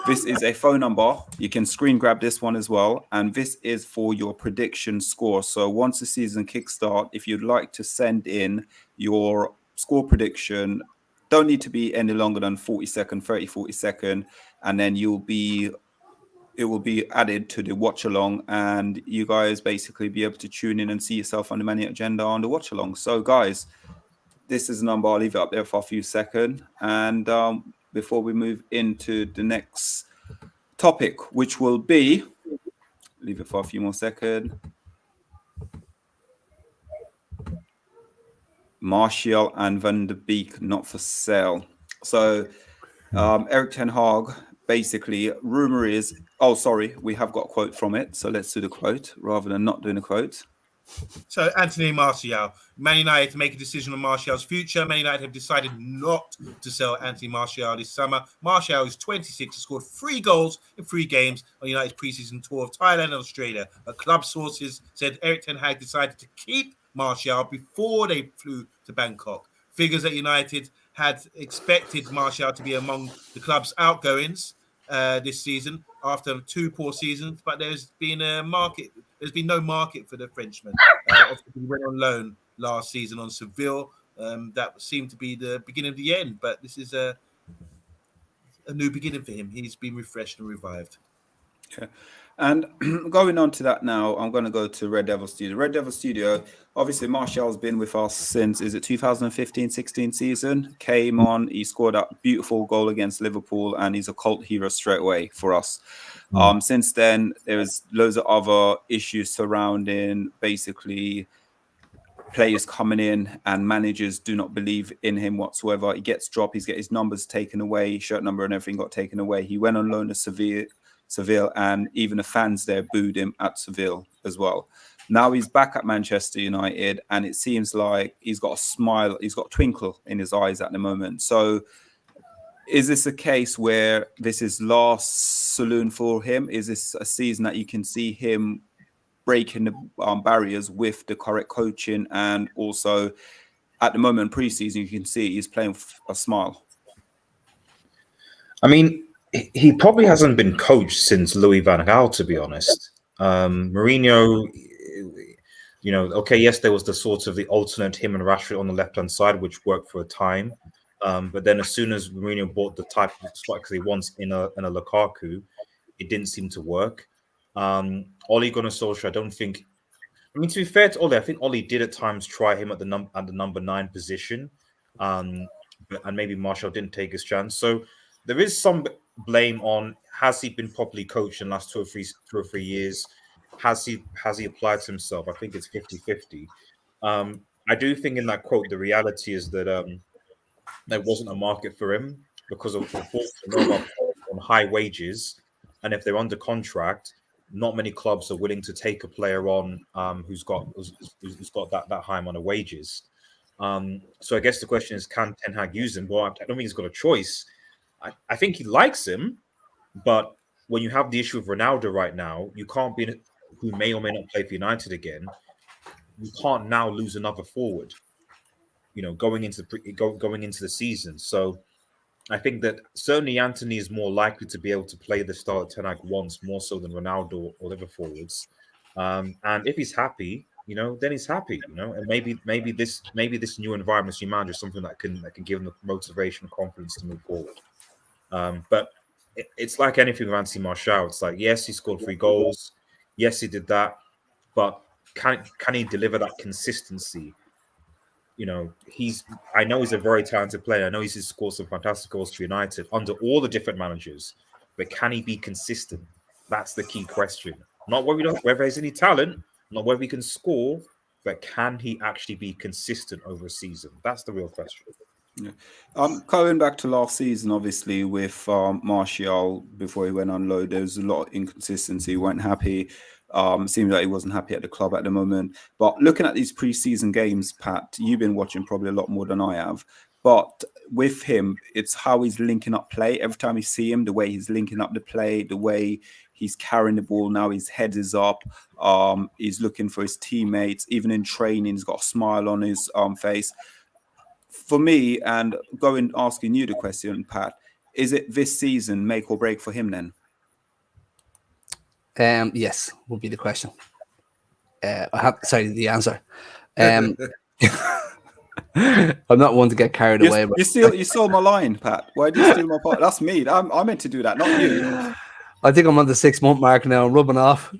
Speaker 1: this is a phone number. You can screen grab this one as well. And this is for your prediction score. So once the season kickstart, if you'd like to send in your score prediction, don't need to be any longer than 40 second, and then it will be added to the watch along, and you guys basically be able to tune in and see yourself on the Man United agenda on the watch along. So guys, this is a number. I'll leave it up there for a few seconds. And before we move into the next topic, which will be, leave it for a few more seconds. Martial and Van der Beek not for sale. So Erik ten Hag, basically, rumor is, we have got a quote from it. So let's do the quote rather than not doing a quote.
Speaker 2: So Antony Martial, Man United to make a decision on Martial's future. Man United have decided not to sell Antony Martial this summer. Martial is 26, has scored 3 goals in 3 games on United's preseason tour of Thailand and Australia. But club sources said Erik ten Hag decided to keep Martial before they flew to Bangkok. Figures that United had expected Martial to be among the club's outgoings this season after 2 poor seasons, but there's been no market for the Frenchman. He went on loan last season on Seville. That seemed to be the beginning of the end, but this is a new beginning for him. He's been refreshed and revived.
Speaker 1: Okay. And going on to that now, I'm going to go to Red Devil Studio. Red Devil Studio, obviously Martial's been with us since, is it 2015-16 season? Came on, he scored a beautiful goal against Liverpool, and he's a cult hero straight away for us. Since then, there's loads of other issues surrounding basically players coming in, and managers do not believe in him whatsoever. He gets dropped, he's get his numbers taken away, shirt number and everything got taken away. He went on loan to Seville, and even the fans there booed him at Seville as well. Now he's back at Manchester United, and it seems like he's got a smile, he's got a twinkle in his eyes at the moment. So is this a case where this is last saloon for him? Is this a season that you can see him breaking the barriers with the correct coaching? And also at the moment, pre-season, you can see he's playing with a smile.
Speaker 4: I mean, he probably hasn't been coached since Louis van Gaal, to be honest. Mourinho, yes, there was the sort of the alternate him and Rashford on the left-hand side, which worked for a time. But then as soon as Mourinho bought the type of strikers he wants in a Lukaku, it didn't seem to work. Ole Gunnar Solskjaer, to be fair to Ole, I think Ole did at times try him at the number 9 position. And maybe Martial didn't take his chance. So there is some blame on, has he been properly coached in the last 2 or 3 years? Has he applied to himself? I think it's 50-50. I do think in that quote, the reality is that there wasn't a market for him because of on high wages, and if they're under contract, not many clubs are willing to take a player on who's got that high amount of wages. So I guess the question is, can Ten Hag use him? Well, I don't think he's got a choice. I think he likes him, but when you have the issue of Ronaldo right now, you can't be who may or may not play for United again. You can't now lose another forward, going into the season. So I think that certainly Antony is more likely to be able to play the style of Ten Hag once, more so than Ronaldo or other forwards. And if he's happy, then he's happy, and maybe this new environment, this new manager, is something that can give him the motivation and confidence to move forward. But it's like anything with Antony Martial. It's like, yes, he scored 3 goals. Yes, he did that. But can he deliver that consistency? I know he's a very talented player. I know he's scored some fantastic goals for United under all the different managers. But can he be consistent? That's the key question. Not whether there's any talent, not whether he can score, but can he actually be consistent over a season? That's the real question.
Speaker 1: Yeah. Going back to last season, obviously with Martial before he went on loan, there was a lot of inconsistency. He weren't happy. Seems like he wasn't happy at the club at the moment. But looking at these pre-season games, Pat, you've been watching probably a lot more than I have. But with him, it's how he's linking up play. Every time you see him, the way he's linking up the play, the way he's carrying the ball now, his head is up. He's looking for his teammates. Even in training, he's got a smile on his face. For me, and asking you the question, Pat, is it this season make or break for him then?
Speaker 3: Yes, would be the question. The answer. I'm not one to get carried away. But
Speaker 1: you stole my line, Pat. Why did you steal my part? That's me. I meant to do that, not you.
Speaker 3: I think I'm on the 6-month mark now. I'm rubbing off.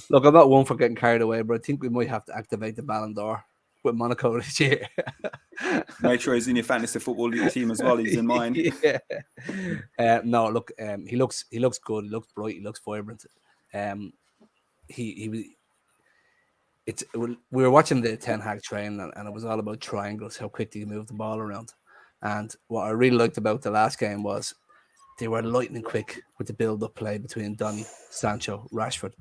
Speaker 3: Look, I'm not one for getting carried away, but I think we might have to activate the Ballon d'Or with Monaco this year.
Speaker 1: Make sure he's in your fantasy football league team as well. He's in mine.
Speaker 3: Yeah. No, look, he looks good. He looks bright. He looks vibrant. We were watching the Ten Hag train, and it was all about triangles, how quickly you move the ball around. And what I really liked about the last game was they were lightning quick with the build-up play between Donny, Sancho, Rashford,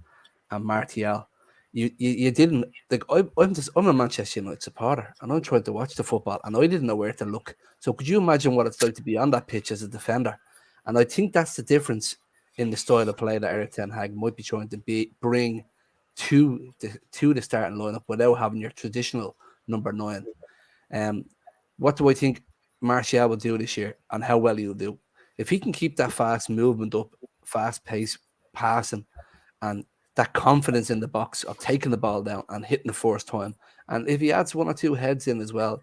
Speaker 3: and Martial. You didn't like. I'm a Manchester United supporter, and I'm trying to watch the football, and I didn't know where to look. So could you imagine what it's like to be on that pitch as a defender? And I think that's the difference in the style of play that Erik ten Hag might be trying to bring to the starting lineup without having your traditional number 9. What do I think Martial will do this year, and how well he'll do? If he can keep that fast movement up, fast pace passing, and that confidence in the box of taking the ball down and hitting the first time, and if he adds 1 or 2 heads in as well,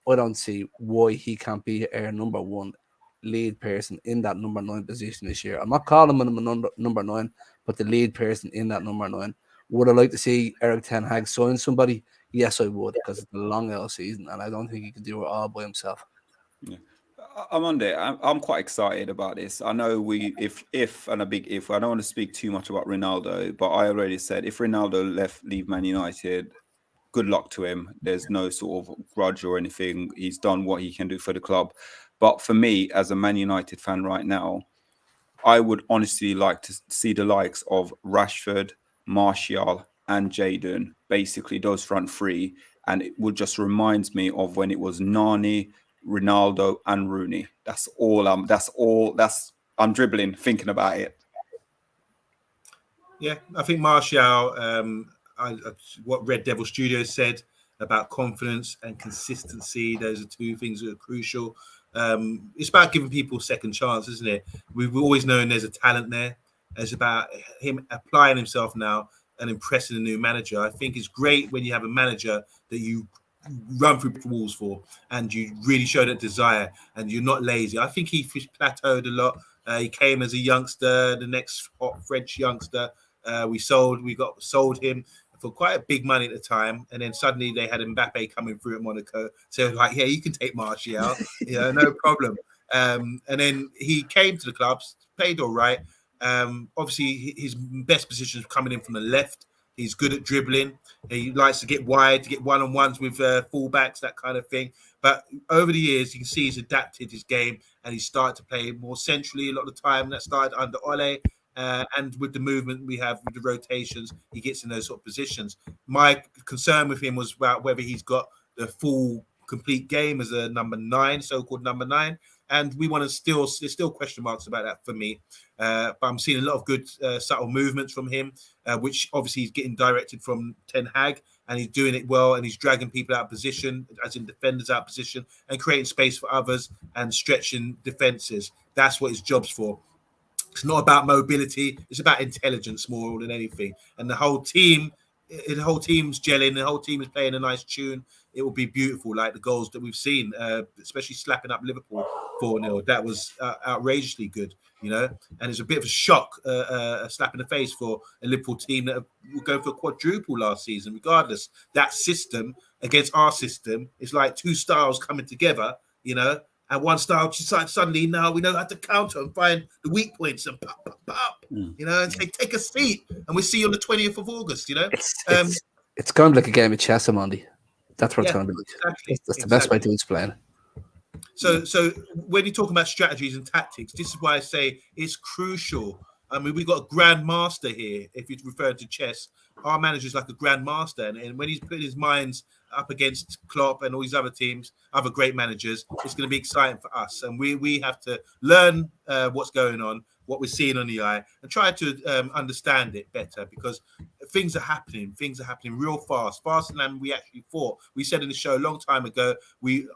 Speaker 3: I don't see why he can't be our number 1 lead person in that number 9 position this year. I'm not calling him a number 9, but the lead person in that number 9. Would I like to see Erik ten Hag sign somebody? Yes, I would, because it's a long L season, and I don't think he can do it all by himself.
Speaker 1: Yeah. I'm quite excited about this. I know if and a big if. I don't want to speak too much about Ronaldo, but I already said if Ronaldo leave Man United, good luck to him. There's no sort of grudge or anything. He's done what he can do for the club. But for me, as a Man United fan right now, I would honestly like to see the likes of Rashford, Martial, and Jadon, basically those front 3, and it would just reminds me of when it was Nani, Ronaldo, and Rooney. That's all I'm dribbling thinking about it.
Speaker 2: Yeah, I think Martial, what Red Devil Studios said about confidence and consistency, those are 2 things that are crucial. It's about giving people second chance, isn't it? We've always known there's a talent there. It's about him applying himself now and impressing a new manager. I think it's great when you have a manager that you run through walls for, and you really show that desire, and you're not lazy. I think he plateaued a lot. He came as a youngster, the next hot French youngster. We sold him for quite a big money at the time, and then suddenly they had Mbappe coming through at Monaco. So like, yeah, you can take Martial, no problem. And then he came to the clubs, played all right. Obviously, his best position is coming in from the left. He's good at dribbling. He likes to get wide, to get one-on-ones with fullbacks, that kind of thing. But over the years, you can see he's adapted his game, and he's started to play more centrally a lot of the time. That started under Ole. And with the movement we have with the rotations, he gets in those sort of positions. My concern with him was about whether he's got the full complete game as a number 9, so-called number 9. And we want to there's still question marks about that for me. But I'm seeing a lot of good subtle movements from him, which obviously he's getting directed from Ten Hag, and he's doing it well, and he's dragging people out of position, as in defenders out of position, and creating space for others and stretching defenses. That's what his job's for. It's not about mobility, it's about intelligence more than anything. And the whole team's gelling, the whole team is playing a nice tune. It will be beautiful, like the goals that we've seen, especially slapping up Liverpool 4-0. That was outrageously good, you know. And it's a bit of a shock, a slap in the face for a Liverpool team that will go for a quadruple last season. Regardless, that system against our system is like two styles coming together, you know. And one style suddenly now we know how to counter and find the weak points and pop, you know, and say take a seat, and we see you on the 20th of August, you know.
Speaker 3: It's kind of like a game of chess, OMONDI. That's what it's going to be like.
Speaker 2: Exactly.
Speaker 3: That's the best way to explain it.
Speaker 2: So when you talk about strategies and tactics, this is why I say it's crucial. I mean, we've got a grandmaster here. If you're referring to chess, our manager's like a grandmaster, and when he's putting his minds up against Klopp and all these other teams, other great managers, it's going to be exciting for us. And we have to learn what's going on, what we're seeing on the eye, and try to understand it better, because things are happening real fast, faster than we actually thought. We said in the show a long time ago, me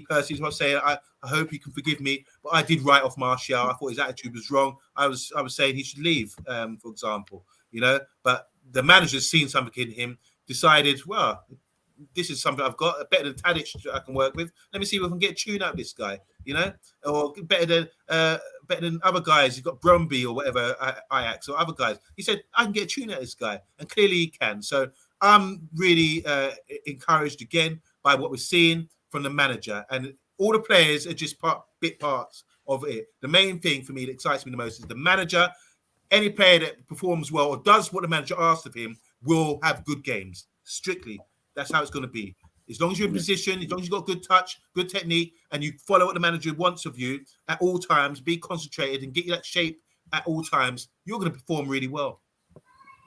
Speaker 2: personally, I say, I hope you can forgive me, but I did write off Martial. I thought his attitude was wrong. I was saying he should leave, for example, you know, but the manager's seen something in him, decided, well, this is something I've got better than Tadic I can work with. Let me see if I can get a tune out of this guy, you know, or better than other guys. You've got Bromby or whatever, Ajax or other guys. He said, I can get a tune out of this guy, and clearly he can. So I'm really encouraged again by what we're seeing from the manager, and all the players are just parts of it. The main thing for me that excites me the most is the manager. Any player that performs well or does what the manager asks of him will have good games. Strictly. That's how it's going to be. As long as you're in position, as long as you've got good touch, good technique, and you follow what the manager wants of you at all times, be concentrated and get you that shape at all times, you're going to perform really well.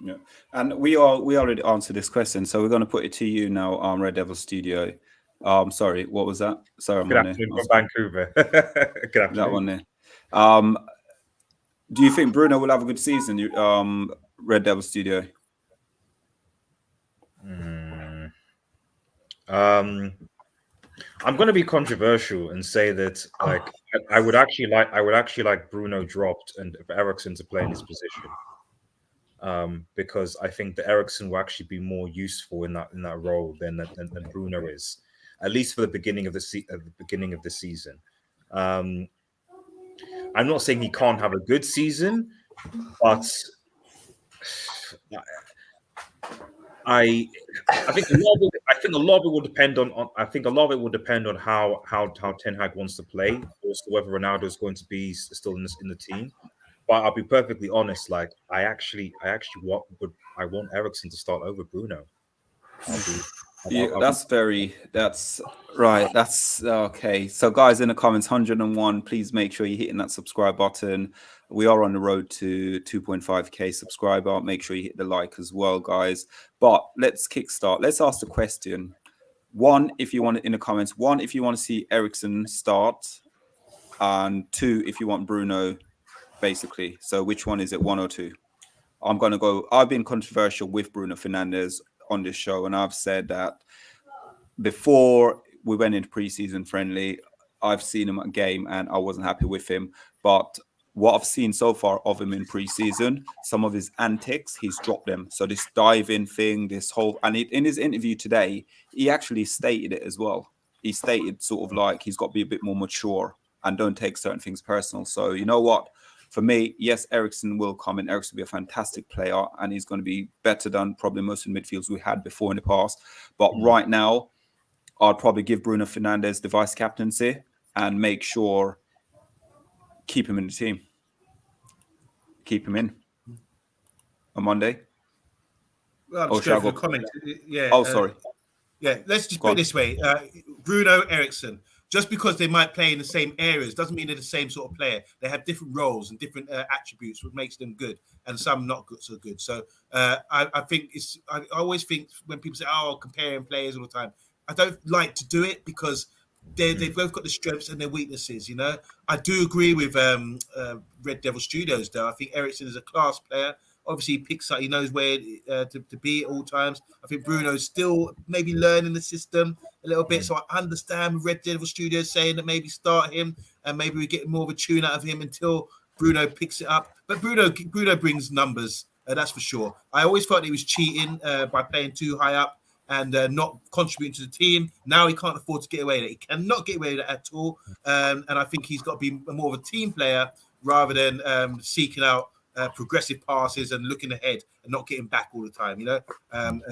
Speaker 1: Yeah, and we already answered this question, so we're going to put it to you now, Red Devil Studio. Sorry, what was that? Sorry,
Speaker 4: Good afternoon from Vancouver. Good afternoon.
Speaker 1: That one there. Do you think Bruno will have a good season, Red Devil Studio?
Speaker 4: I'm going to be controversial and say that, like, I would actually like Bruno dropped and for Eriksen to play in his position, because I think that Eriksen will actually be more useful in that role than Bruno is, at least for the beginning of the season. I'm not saying he can't have a good season, but I think a lot of it will depend on how Ten Hag wants to play, also whether Ronaldo is going to be still in the team. But I'll be perfectly honest, like I want Eriksen to start over Bruno.
Speaker 1: That's right. That's okay. So guys, in the comments, 101, please make sure you're hitting that subscribe button. We are on the road to 2.5k subscriber. Make sure you hit the like as well, guys. But let's kickstart. Let's ask the question. One, if you want it in the comments, if you want to see Eriksen start, and 2, if you want Bruno, basically. So which one is it, 1 or 2? I'm going to go. I've been controversial with Bruno Fernandes on this show, and I've said that before we went into preseason friendly, I've seen him at a game and I wasn't happy with him. But what I've seen so far of him in preseason, some of his antics, he's dropped them. So this diving thing, this whole, and in his interview today, he actually stated it as well. He stated sort of like he's got to be a bit more mature and don't take certain things personal. So you know what? For me, yes, Eriksen will come in. Eriksen will be a fantastic player, and he's going to be better than probably most of the midfields we had before in the past. But right now, I'd probably give Bruno Fernandes the vice captaincy and make sure keep him in the team. Keep him in on Monday.
Speaker 2: Well, I'm just going for a comment. Yeah.
Speaker 1: Oh, sorry.
Speaker 2: Yeah, let's just put it this way. Bruno, Eriksen. Just because they might play in the same areas doesn't mean they're the same sort of player. They have different roles and different attributes, which makes them good, and some not good, so good. So I think I always think when people say, "Oh, comparing players all the time," I don't like to do it because they've both got the strengths and their weaknesses. You know, I do agree with Red Devil Studios though. I think Eriksen is a class player. Obviously, he picks up. He knows where to be at all times. I think Bruno's still maybe learning the system a little bit. So I understand Red Devil Studios saying that maybe start him and maybe we get more of a tune out of him until Bruno picks it up. But Bruno brings numbers. That's for sure. I always thought he was cheating by playing too high up and not contributing to the team. Now he can't afford to get away with it. He cannot get away with it at all. And I think he's got to be more of a team player rather than seeking out progressive passes and looking ahead and not getting back all the time, you know, and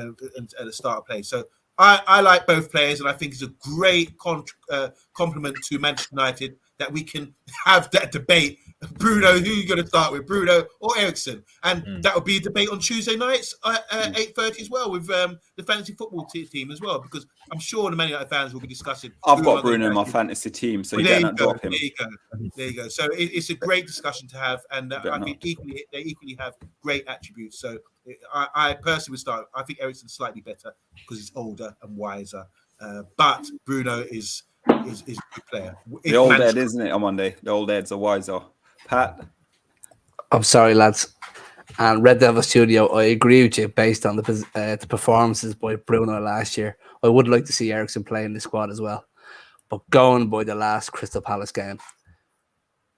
Speaker 2: at the start of play. So I like both players, and I think it's a great compliment to Manchester United that we can have that debate. Bruno, who are you going to start with, Bruno or Eriksen? And that will be a debate on Tuesday nights at 8:30 as well with the fantasy football team as well, because I'm sure the Man United fans will be discussing.
Speaker 1: I've got Bruno in my fantasy team, so you better not drop him.
Speaker 2: There you go. So it's a great discussion to have, and I think they equally have great attributes. So I personally would start. I think Eriksen's slightly better because he's older and wiser, but Bruno is a good player.
Speaker 1: The old head, isn't it, OMONDI? The old heads are wiser. Pat?
Speaker 3: I'm sorry, lads. And Red Devil Studio, I agree with you based on the performances by Bruno last year. I would like to see Eriksen play in the squad as well. But going by the last Crystal Palace game,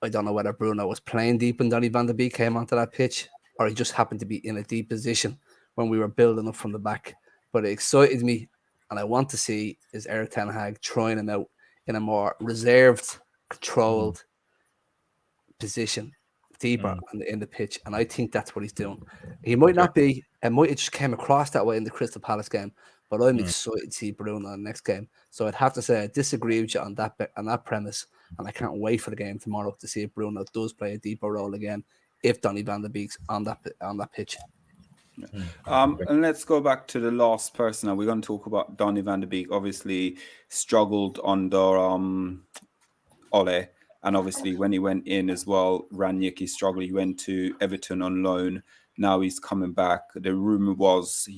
Speaker 3: I don't know whether Bruno was playing deep when Donny van de Beek came onto that pitch, or he just happened to be in a deep position when we were building up from the back. But it excited me, and I want to see is Erik ten Hag trying him out in a more reserved, controlled position, deeper in the pitch, and I think that's what he's doing. He might not be, it just came across that way in the Crystal Palace game, but I'm excited to see Bruno in the next game. So I'd have to say I disagree with you on that premise, and I can't wait for the game tomorrow to see if Bruno does play a deeper role again if Donny van de Beek's on that pitch.
Speaker 1: And let's go back to the last person. Now we're going to talk about Donny van de Beek. Obviously struggled under Ole, and obviously when he went in as well, Ranić struggled. He went to Everton on loan. Now he's coming back. The rumor was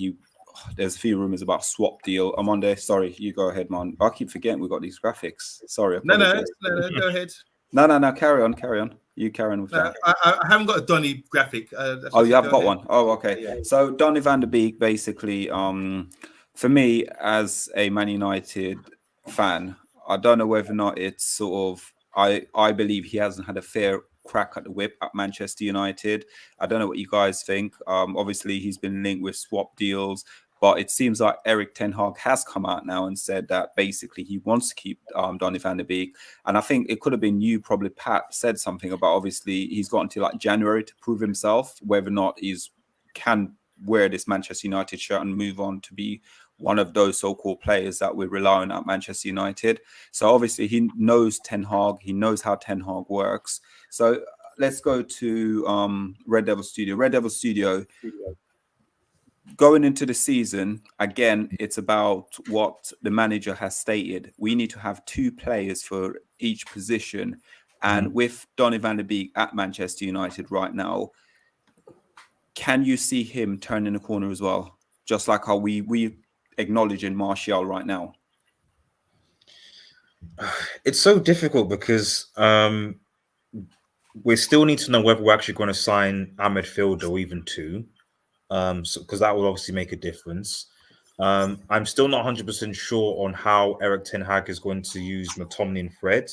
Speaker 1: there's a few rumors about swap deal. OMONDI, sorry, you go ahead, man. I keep forgetting we've got these graphics. Sorry.
Speaker 2: No, go ahead.
Speaker 1: No, carry on. You carry on with that.
Speaker 2: I haven't got a Donny graphic.
Speaker 1: You have got one. Oh, okay. Yeah. So Donny van de Beek, basically, for me as a Man United fan, I don't know whether or not it's sort of, I believe he hasn't had a fair crack at the whip at Manchester United. I don't know what you guys think. Obviously, he's been linked with swap deals, but it seems like Erik ten Hag has come out now and said that basically he wants to keep Donny van de Beek. And I think it could have been you, probably Pat, said something about obviously he's got until like January to prove himself, whether or not he's can wear this Manchester United shirt and move on to be one of those so-called players that we rely on at Manchester United. So obviously he knows Ten Hag. He knows how Ten Hag works. So let's go to Red Devil Studio. Red Devil Studio, going into the season, again, it's about what the manager has stated. We need to have 2 players for each position. And with Donny van de Beek at Manchester United right now, can you see him turning the corner as well? Just like how we acknowledging Martial right now.
Speaker 4: It's so difficult because we still need to know whether we're actually going to sign a midfielder or even 2, because that will obviously make a difference. I'm still not 100% sure on how Erik ten Hag is going to use McTominay and Fred.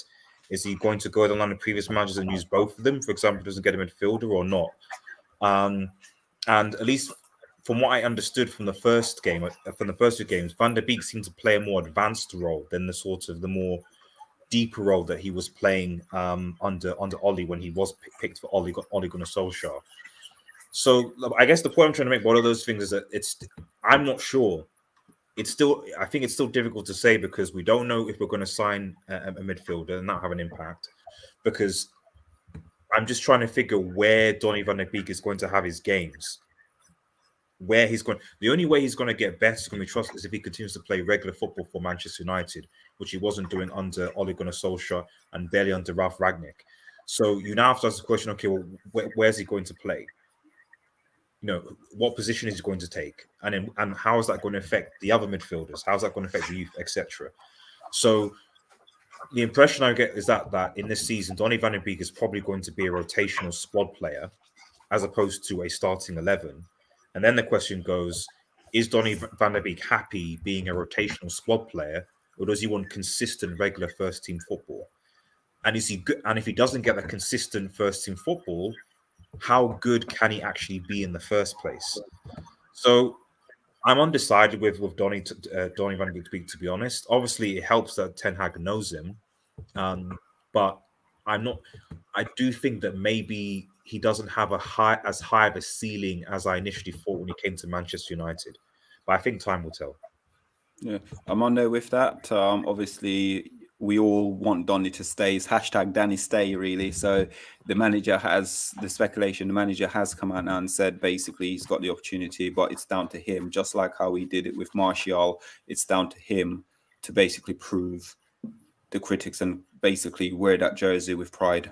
Speaker 4: Is he going to go down on the previous managers and use both of them? For example, doesn't get a midfielder or not? And at least from what I understood from the first game, from the first 2 games, Van der Beek seemed to play a more advanced role than the more deeper role that he was playing under Ole when he was picked for Ole Gunnar Solskjaer. So I guess the point I'm trying to make, one of those things is that I'm not sure. I think it's still difficult to say because we don't know if we're going to sign a midfielder and not have an impact, because I'm just trying to figure where Donny van de Beek is going to have his games. Where he's going, the only way he's going to get better is going to be trusted is if he continues to play regular football for Manchester United, which he wasn't doing under Ole Gunnar Solskjaer and barely under Ralf Rangnick. So you now have to ask the question: okay, well, where's he going to play? what position is he going to take, and how is that going to affect the other midfielders? How's that going to affect the youth, etc. So the impression I get is that in this season, Donny van de Beek is probably going to be a rotational squad player as opposed to a starting 11. And then the question goes, is Donny van de Beek happy being a rotational squad player, or does he want consistent, regular first-team football? And is he good? And if he doesn't get that consistent first-team football, how good can he actually be in the first place? So I'm undecided with Donny van de Beek, to be honest. Obviously, it helps that Ten Hag knows him, but I'm not. I do think that maybe he doesn't have as high of a ceiling as I initially thought when he came to Manchester United. But I think time will tell.
Speaker 1: Yeah, I'm on there with that. Obviously, we all want Donny to stay. It's hashtag Danny stay, really. So the manager has come out now and said basically he's got the opportunity, but it's down to him. Just like how he did it with Martial, it's down to him to basically prove the critics and basically wear that jersey with pride.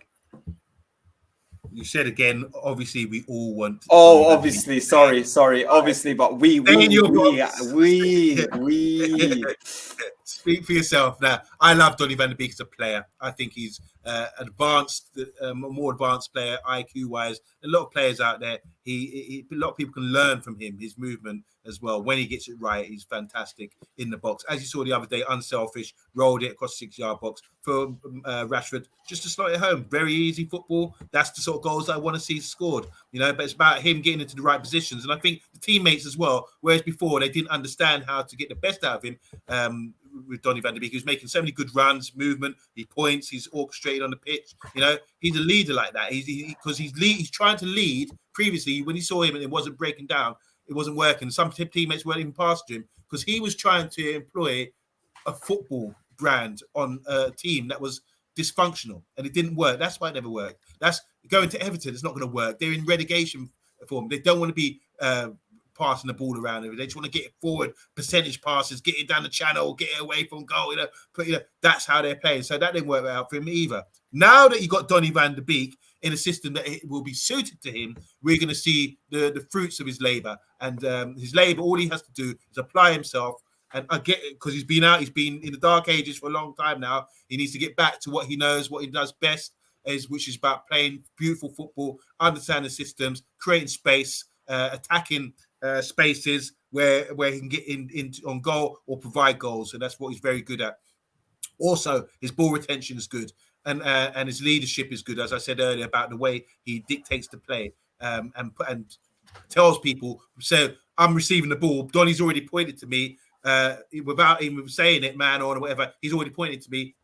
Speaker 2: You said again, obviously we all want.
Speaker 1: Oh, obviously, sorry, obviously, but we
Speaker 2: Speak for yourself. Now, I love Donny van de Beek as a player. I think he's advanced, a more advanced player, IQ-wise. A lot of players out there, a lot of people can learn from him, his movement as well. When he gets it right, he's fantastic in the box. As you saw the other day, unselfish, rolled it across the 6-yard box for Rashford, just to slot it home. Very easy football. That's the sort of goals that I want to see scored, but it's about him getting into the right positions. And I think the teammates as well, whereas before they didn't understand how to get the best out of him, with Donny van de Beek, who's making so many good runs, movement, he points, he's orchestrated on the pitch. He's a leader like that. He's trying to lead. Previously, when he saw him and it wasn't breaking down, it wasn't working. Some teammates weren't even passing him because he was trying to employ a football brand on a team that was dysfunctional and it didn't work. That's why it never worked. That's going to Everton. It's not going to work. They're in relegation form. They don't want to be passing the ball around. They just want to get it forward, percentage passes, get it down the channel, get it away from goal. That's how they're playing. So that didn't work out for him either. Now that you got Donny van de Beek in a system that it will be suited to him, we're going to see the fruits of his labor. And his labor, all he has to do is apply himself. And I get it because he's been in the dark ages for a long time now. He needs to get back to what he knows, what he does best, which is about playing beautiful football, understanding systems, creating space, attacking spaces where he can get in on goal or provide goals. And that's what he's very good at. Also, his ball retention is good. And his leadership is good, as I said earlier, about the way he dictates the play and tells people, so I'm receiving the ball. Donny's already pointed to me without even saying it, man, or whatever. He's already pointed to me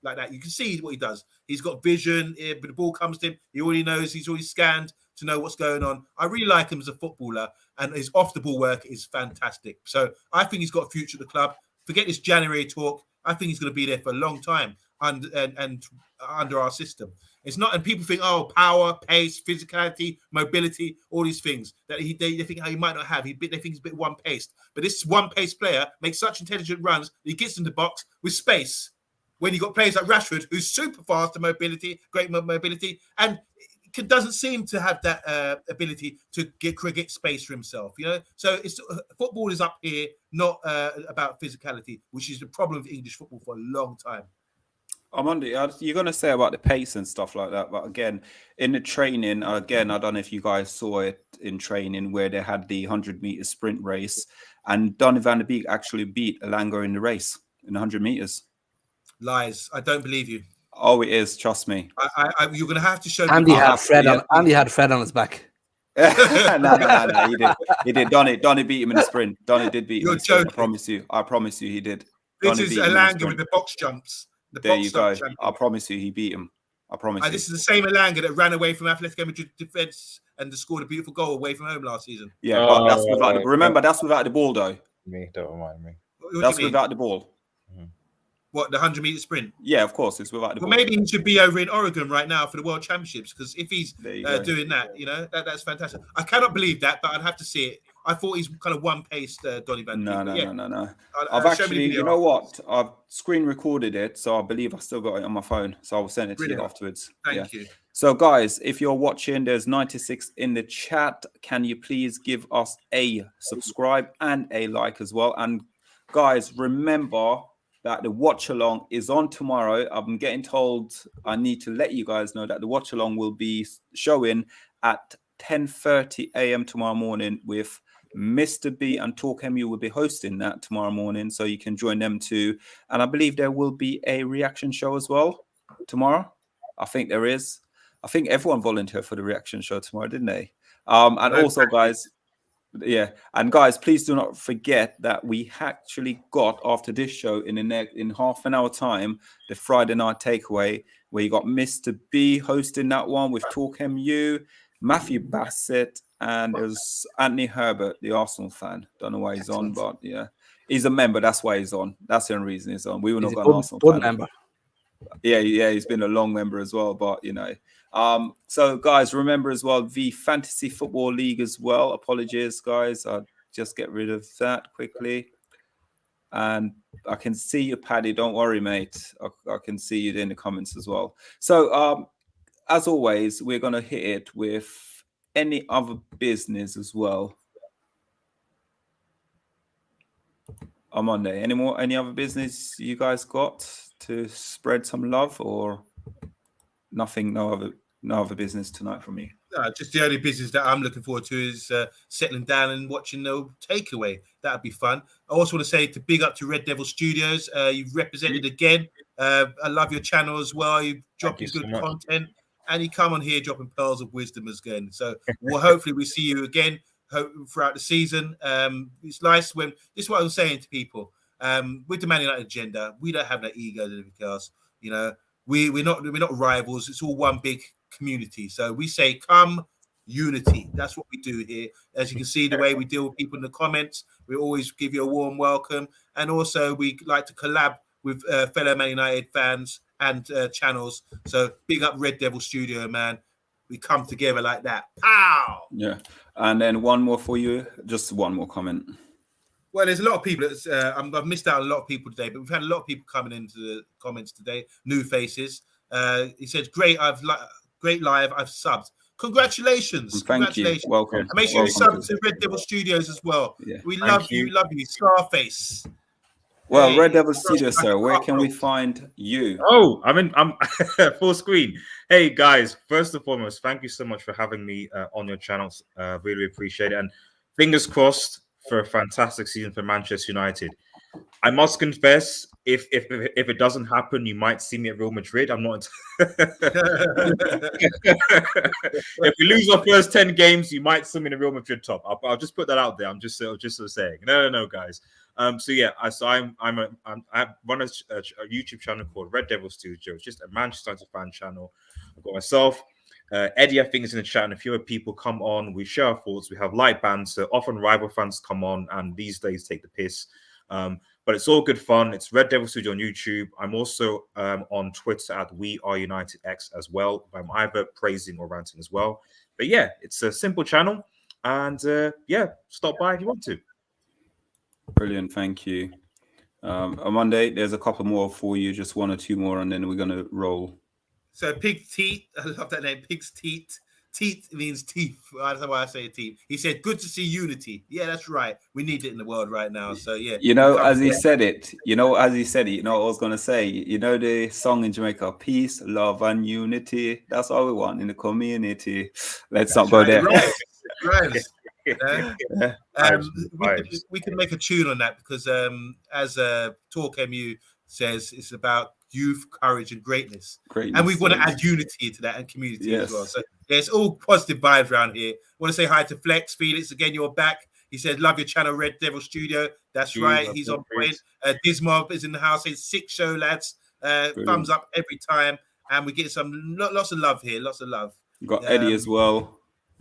Speaker 2: like that. You can see what he does. He's got vision. But the ball comes to him. He already knows. He's already scanned to know what's going on. I really like him as a footballer, and his off-the-ball work is fantastic. So I think he's got a future at the club. Forget this January talk. I think he's going to be there for a long time and under our system. It's not, and people think, oh, power, pace, physicality, mobility, all these things that they think he might not have. They think he's a bit one-paced. But this one-paced player makes such intelligent runs that he gets in the box with space. When you got players like Rashford, who's super fast and great mobility, and doesn't seem to have that ability to get space for himself, So football is up here, not about physicality, which is the problem with English football for a long time.
Speaker 1: OMONDI, you're going to say about the pace and stuff like that, but again, in the training, I don't know if you guys saw it in training where they had the 100-meter sprint race, and Donny van de Beek actually beat Elanga in the race in 100 meters.
Speaker 2: Lies. I don't believe you.
Speaker 1: Oh, it is. Trust me.
Speaker 2: You're going to have to show me.
Speaker 3: Andy had Fred on his back.
Speaker 1: No. He did. Donny beat him in the sprint. Donny did beat him in the sprint. I promise you he did.
Speaker 2: This is Elanga with the box jumps.
Speaker 1: There you go. I promise you he beat him. I promise you.
Speaker 2: This is the same Elanga that ran away from Atletico Madrid defense and scored a beautiful goal away from home last season.
Speaker 1: Yeah, but that's without remember, that's without the ball, though.
Speaker 4: Don't remind me.
Speaker 1: That's without the ball.
Speaker 2: What, the 100-meter sprint?
Speaker 1: Yeah, of course, it's without the ball.
Speaker 2: Maybe he should be over in Oregon right now for the World Championships, because if he's doing that, that's fantastic. I cannot believe that, but I'd have to see it. I thought he's kind of one-paced Donny van de Beek.
Speaker 1: No. I've actually, you know what? I've screen recorded it, so I believe I still got it on my phone. So I'll send it to you afterwards.
Speaker 2: Thank you.
Speaker 1: So, guys, if you're watching, there's 96 in the chat. Can you please give us a subscribe and a like as well? And guys, remember that the watch along is on tomorrow. I'm getting told I need to let you guys know that the watch along will be showing at 10:30 a.m. tomorrow morning with Mr. B and TalkMU will be hosting that tomorrow morning, so you can join them too. And I believe there will be a reaction show as well tomorrow. I think there is. I think everyone volunteered for the reaction show tomorrow, didn't they? And also, guys, yeah, and guys, please do not forget that we actually got, after this show, in half an hour time, the Friday night takeaway, where you got Mr. B hosting that one with TalkMU, Matthew Bassett, and there's Anthony Herbert, the Arsenal fan. Don't know why he's on, but yeah, he's a member. That's why he's on. That's the only reason he's on. We were not going to Arsenal fan. Member. Yeah, he's been a long member as well, but you know. So guys, remember as well the Fantasy Football League as well. Apologies, guys. I'll just get rid of that quickly. And I can see you, Paddy. Don't worry, mate. I can see you in the comments as well. So as always, we're gonna hit it with any other business as well. OMONDI. Any other business you guys got to spread some love, or nothing? No other business tonight from me.
Speaker 2: Just the only business that I'm looking forward to is settling down and watching the takeaway. That'd be fun. I also want to say to big up to Red Devil Studios. You've represented again. I love your channel as well. You're dropping good content, and you come on here dropping pearls of wisdom again. So well, hopefully we see you again throughout the season. It's nice when this is what I'm saying to people. With the Man United agenda, we don't have that ego and everything else. You know, we're not rivals. It's all one big community. So we say come unity. That's what we do here. As you can see, the way we deal with people in the comments, we always give you a warm welcome. And also we like to collab with fellow Man United fans and channels. So big up Red Devil Studio, man. We come together like that. Pow!
Speaker 1: Yeah. And then one more for you. Just one more comment.
Speaker 2: Well, there's a lot of people. I've missed out on a lot of people today, but we've had a lot of people coming into the comments today. New faces. He says, great live. I've subbed. Congratulations.
Speaker 1: Thank you. Welcome.
Speaker 2: And make sure you sub to Red Devil Studios as well. Yeah. We love you. Love you. Scarface.
Speaker 1: Well, Red Devil Studios, sir, where can we find you?
Speaker 4: Oh, I'm full screen. Hey, guys, first and foremost, thank you so much for having me on your channels. Really appreciate it. And fingers crossed for a fantastic season for Manchester United. I must confess, if it doesn't happen, you might see me at Real Madrid. I'm not. If we lose our first 10 games, you might see me in the Real Madrid top. I'll just put that out there. I'm just sort of saying. No, guys. So yeah, I run a YouTube channel called Red Devil Studio. It's just a Manchester United fan channel. I've got myself. Eddie, I think, is in the chat, and a few other people come on. We share our thoughts. We have light banter. Often rival fans come on, and these days take the piss. But it's all good fun. It's Red Devil Studio on YouTube. I'm also on Twitter at WeAreUnitedX as well. I'm either praising or ranting as well. But yeah, it's a simple channel, and yeah, stop by if you want to.
Speaker 1: Brilliant, thank you. On Monday, there's a couple more for you, just one or two more, and then we're gonna roll.
Speaker 2: So Pig's Teeth, I love that name. Pig's Teeth. Teeth means teeth. That's why I say teeth. He said, "Good to see unity." Yeah, that's right. We need it in the world right now. So yeah.
Speaker 1: You know, as he said it. You know, what I was gonna say. You know the song in Jamaica, "Peace, love, and unity." That's all we want in the community. Let's not go there.
Speaker 2: Right. We can make a tune on that because as TalkMU says, it's about youth, courage, and greatness. And we want to add unity to that and community as well. So yeah, it's all positive vibes around here. Want to say hi to Flex Felix again. You're back. He said, "Love your channel, Red Devil Studio." That's right. He's on point. Dismob is in the house. It's sick show, lads. Thumbs up every time, and we get lots of love here. Lots of love.
Speaker 1: You got Eddie as well.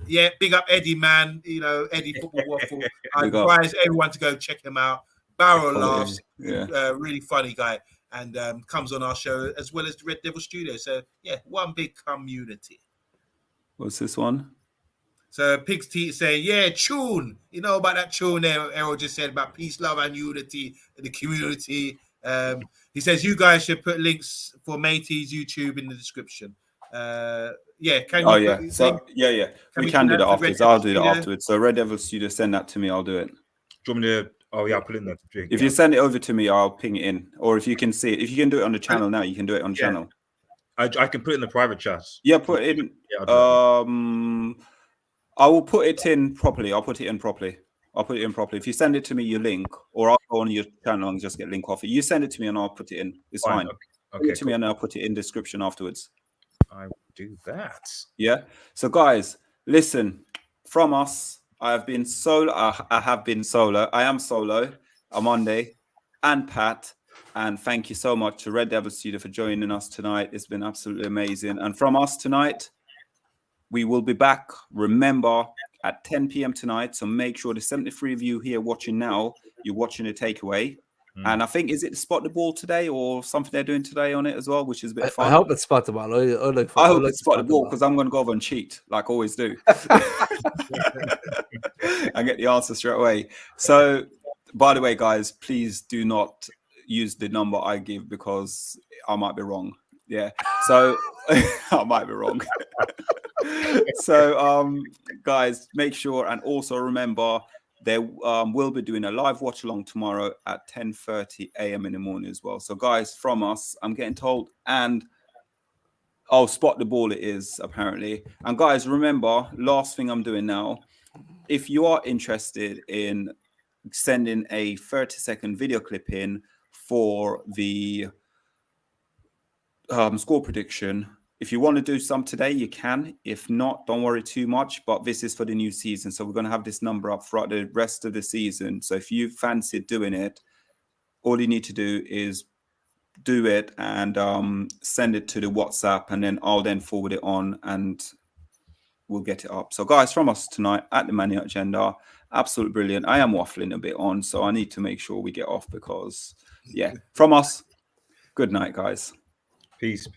Speaker 2: Yeah, big up Eddie, man. You know, Eddie Football Waffle. I advise everyone to go check him out. Barrel laughs. Really funny guy. And comes on our show as well as the Red Devil Studio. So, yeah, one big community.
Speaker 1: What's this one?
Speaker 2: So Pig's Teeth saying, yeah, tune. You know about that tune there Errol just said about peace, love, and unity in the community. He says you guys should put links for Matey's YouTube in the description. Yeah, can you?
Speaker 1: Oh yeah, so yeah, we can do that afterwards. I'll do that afterwards. So Red Devil Studio, send that to me. I'll do it.
Speaker 4: Do you want me to? Oh yeah, I'll put it in there.
Speaker 1: If you send it over to me, I'll ping it in. Or if you can see it, if you can do it on the channel now, you can do it on the channel.
Speaker 4: I can put it in the private chat.
Speaker 1: Yeah, put it in. I will put it in properly. I'll put it in properly. If you send it to me, your link, or I'll go on your channel and just get link off it. You send it to me and I'll put it in. It's fine.
Speaker 4: Okay.
Speaker 1: Send it to me and I'll put it in description afterwards.
Speaker 4: I will do that.
Speaker 1: Yeah. So guys, listen. From us, I have been solo. I am solo. OMONDI and Pat. And thank you so much to Red Devil Studio for joining us tonight. It's been absolutely amazing. And from us tonight, we will be back, remember, at 10 p.m. tonight. So make sure the 73 of you here watching now, you're watching the takeaway. And I think, is it Spot the Ball today or something they're doing today on it as well, which is a bit fun?
Speaker 3: I hope it's Spot the Ball. I
Speaker 1: hope it's Spot the Ball because I'm going to go over and cheat like I always do. And get the answer straight away. So, by the way, guys, please do not use the number I give because I might be wrong. Yeah. So, I might be wrong. So, guys, make sure and also remember, they will be doing a live watch along tomorrow at 10:30 a.m. in the morning as well. So, guys, from us, I'm getting told, and Spot the Ball it is apparently. And guys, remember, last thing I'm doing now, if you are interested in sending a 30-second video clip in for the score prediction. If you want to do some today, you can. If not, don't worry too much. But this is for the new season. So we're going to have this number up throughout the rest of the season. So if you fancy doing it, all you need to do is do it and send it to the WhatsApp. And then I'll then forward it on and we'll get it up. So guys, from us tonight at the Man Agenda, absolutely brilliant. I am waffling a bit on, so I need to make sure we get off because, yeah, from us, good night, guys.
Speaker 4: Peace.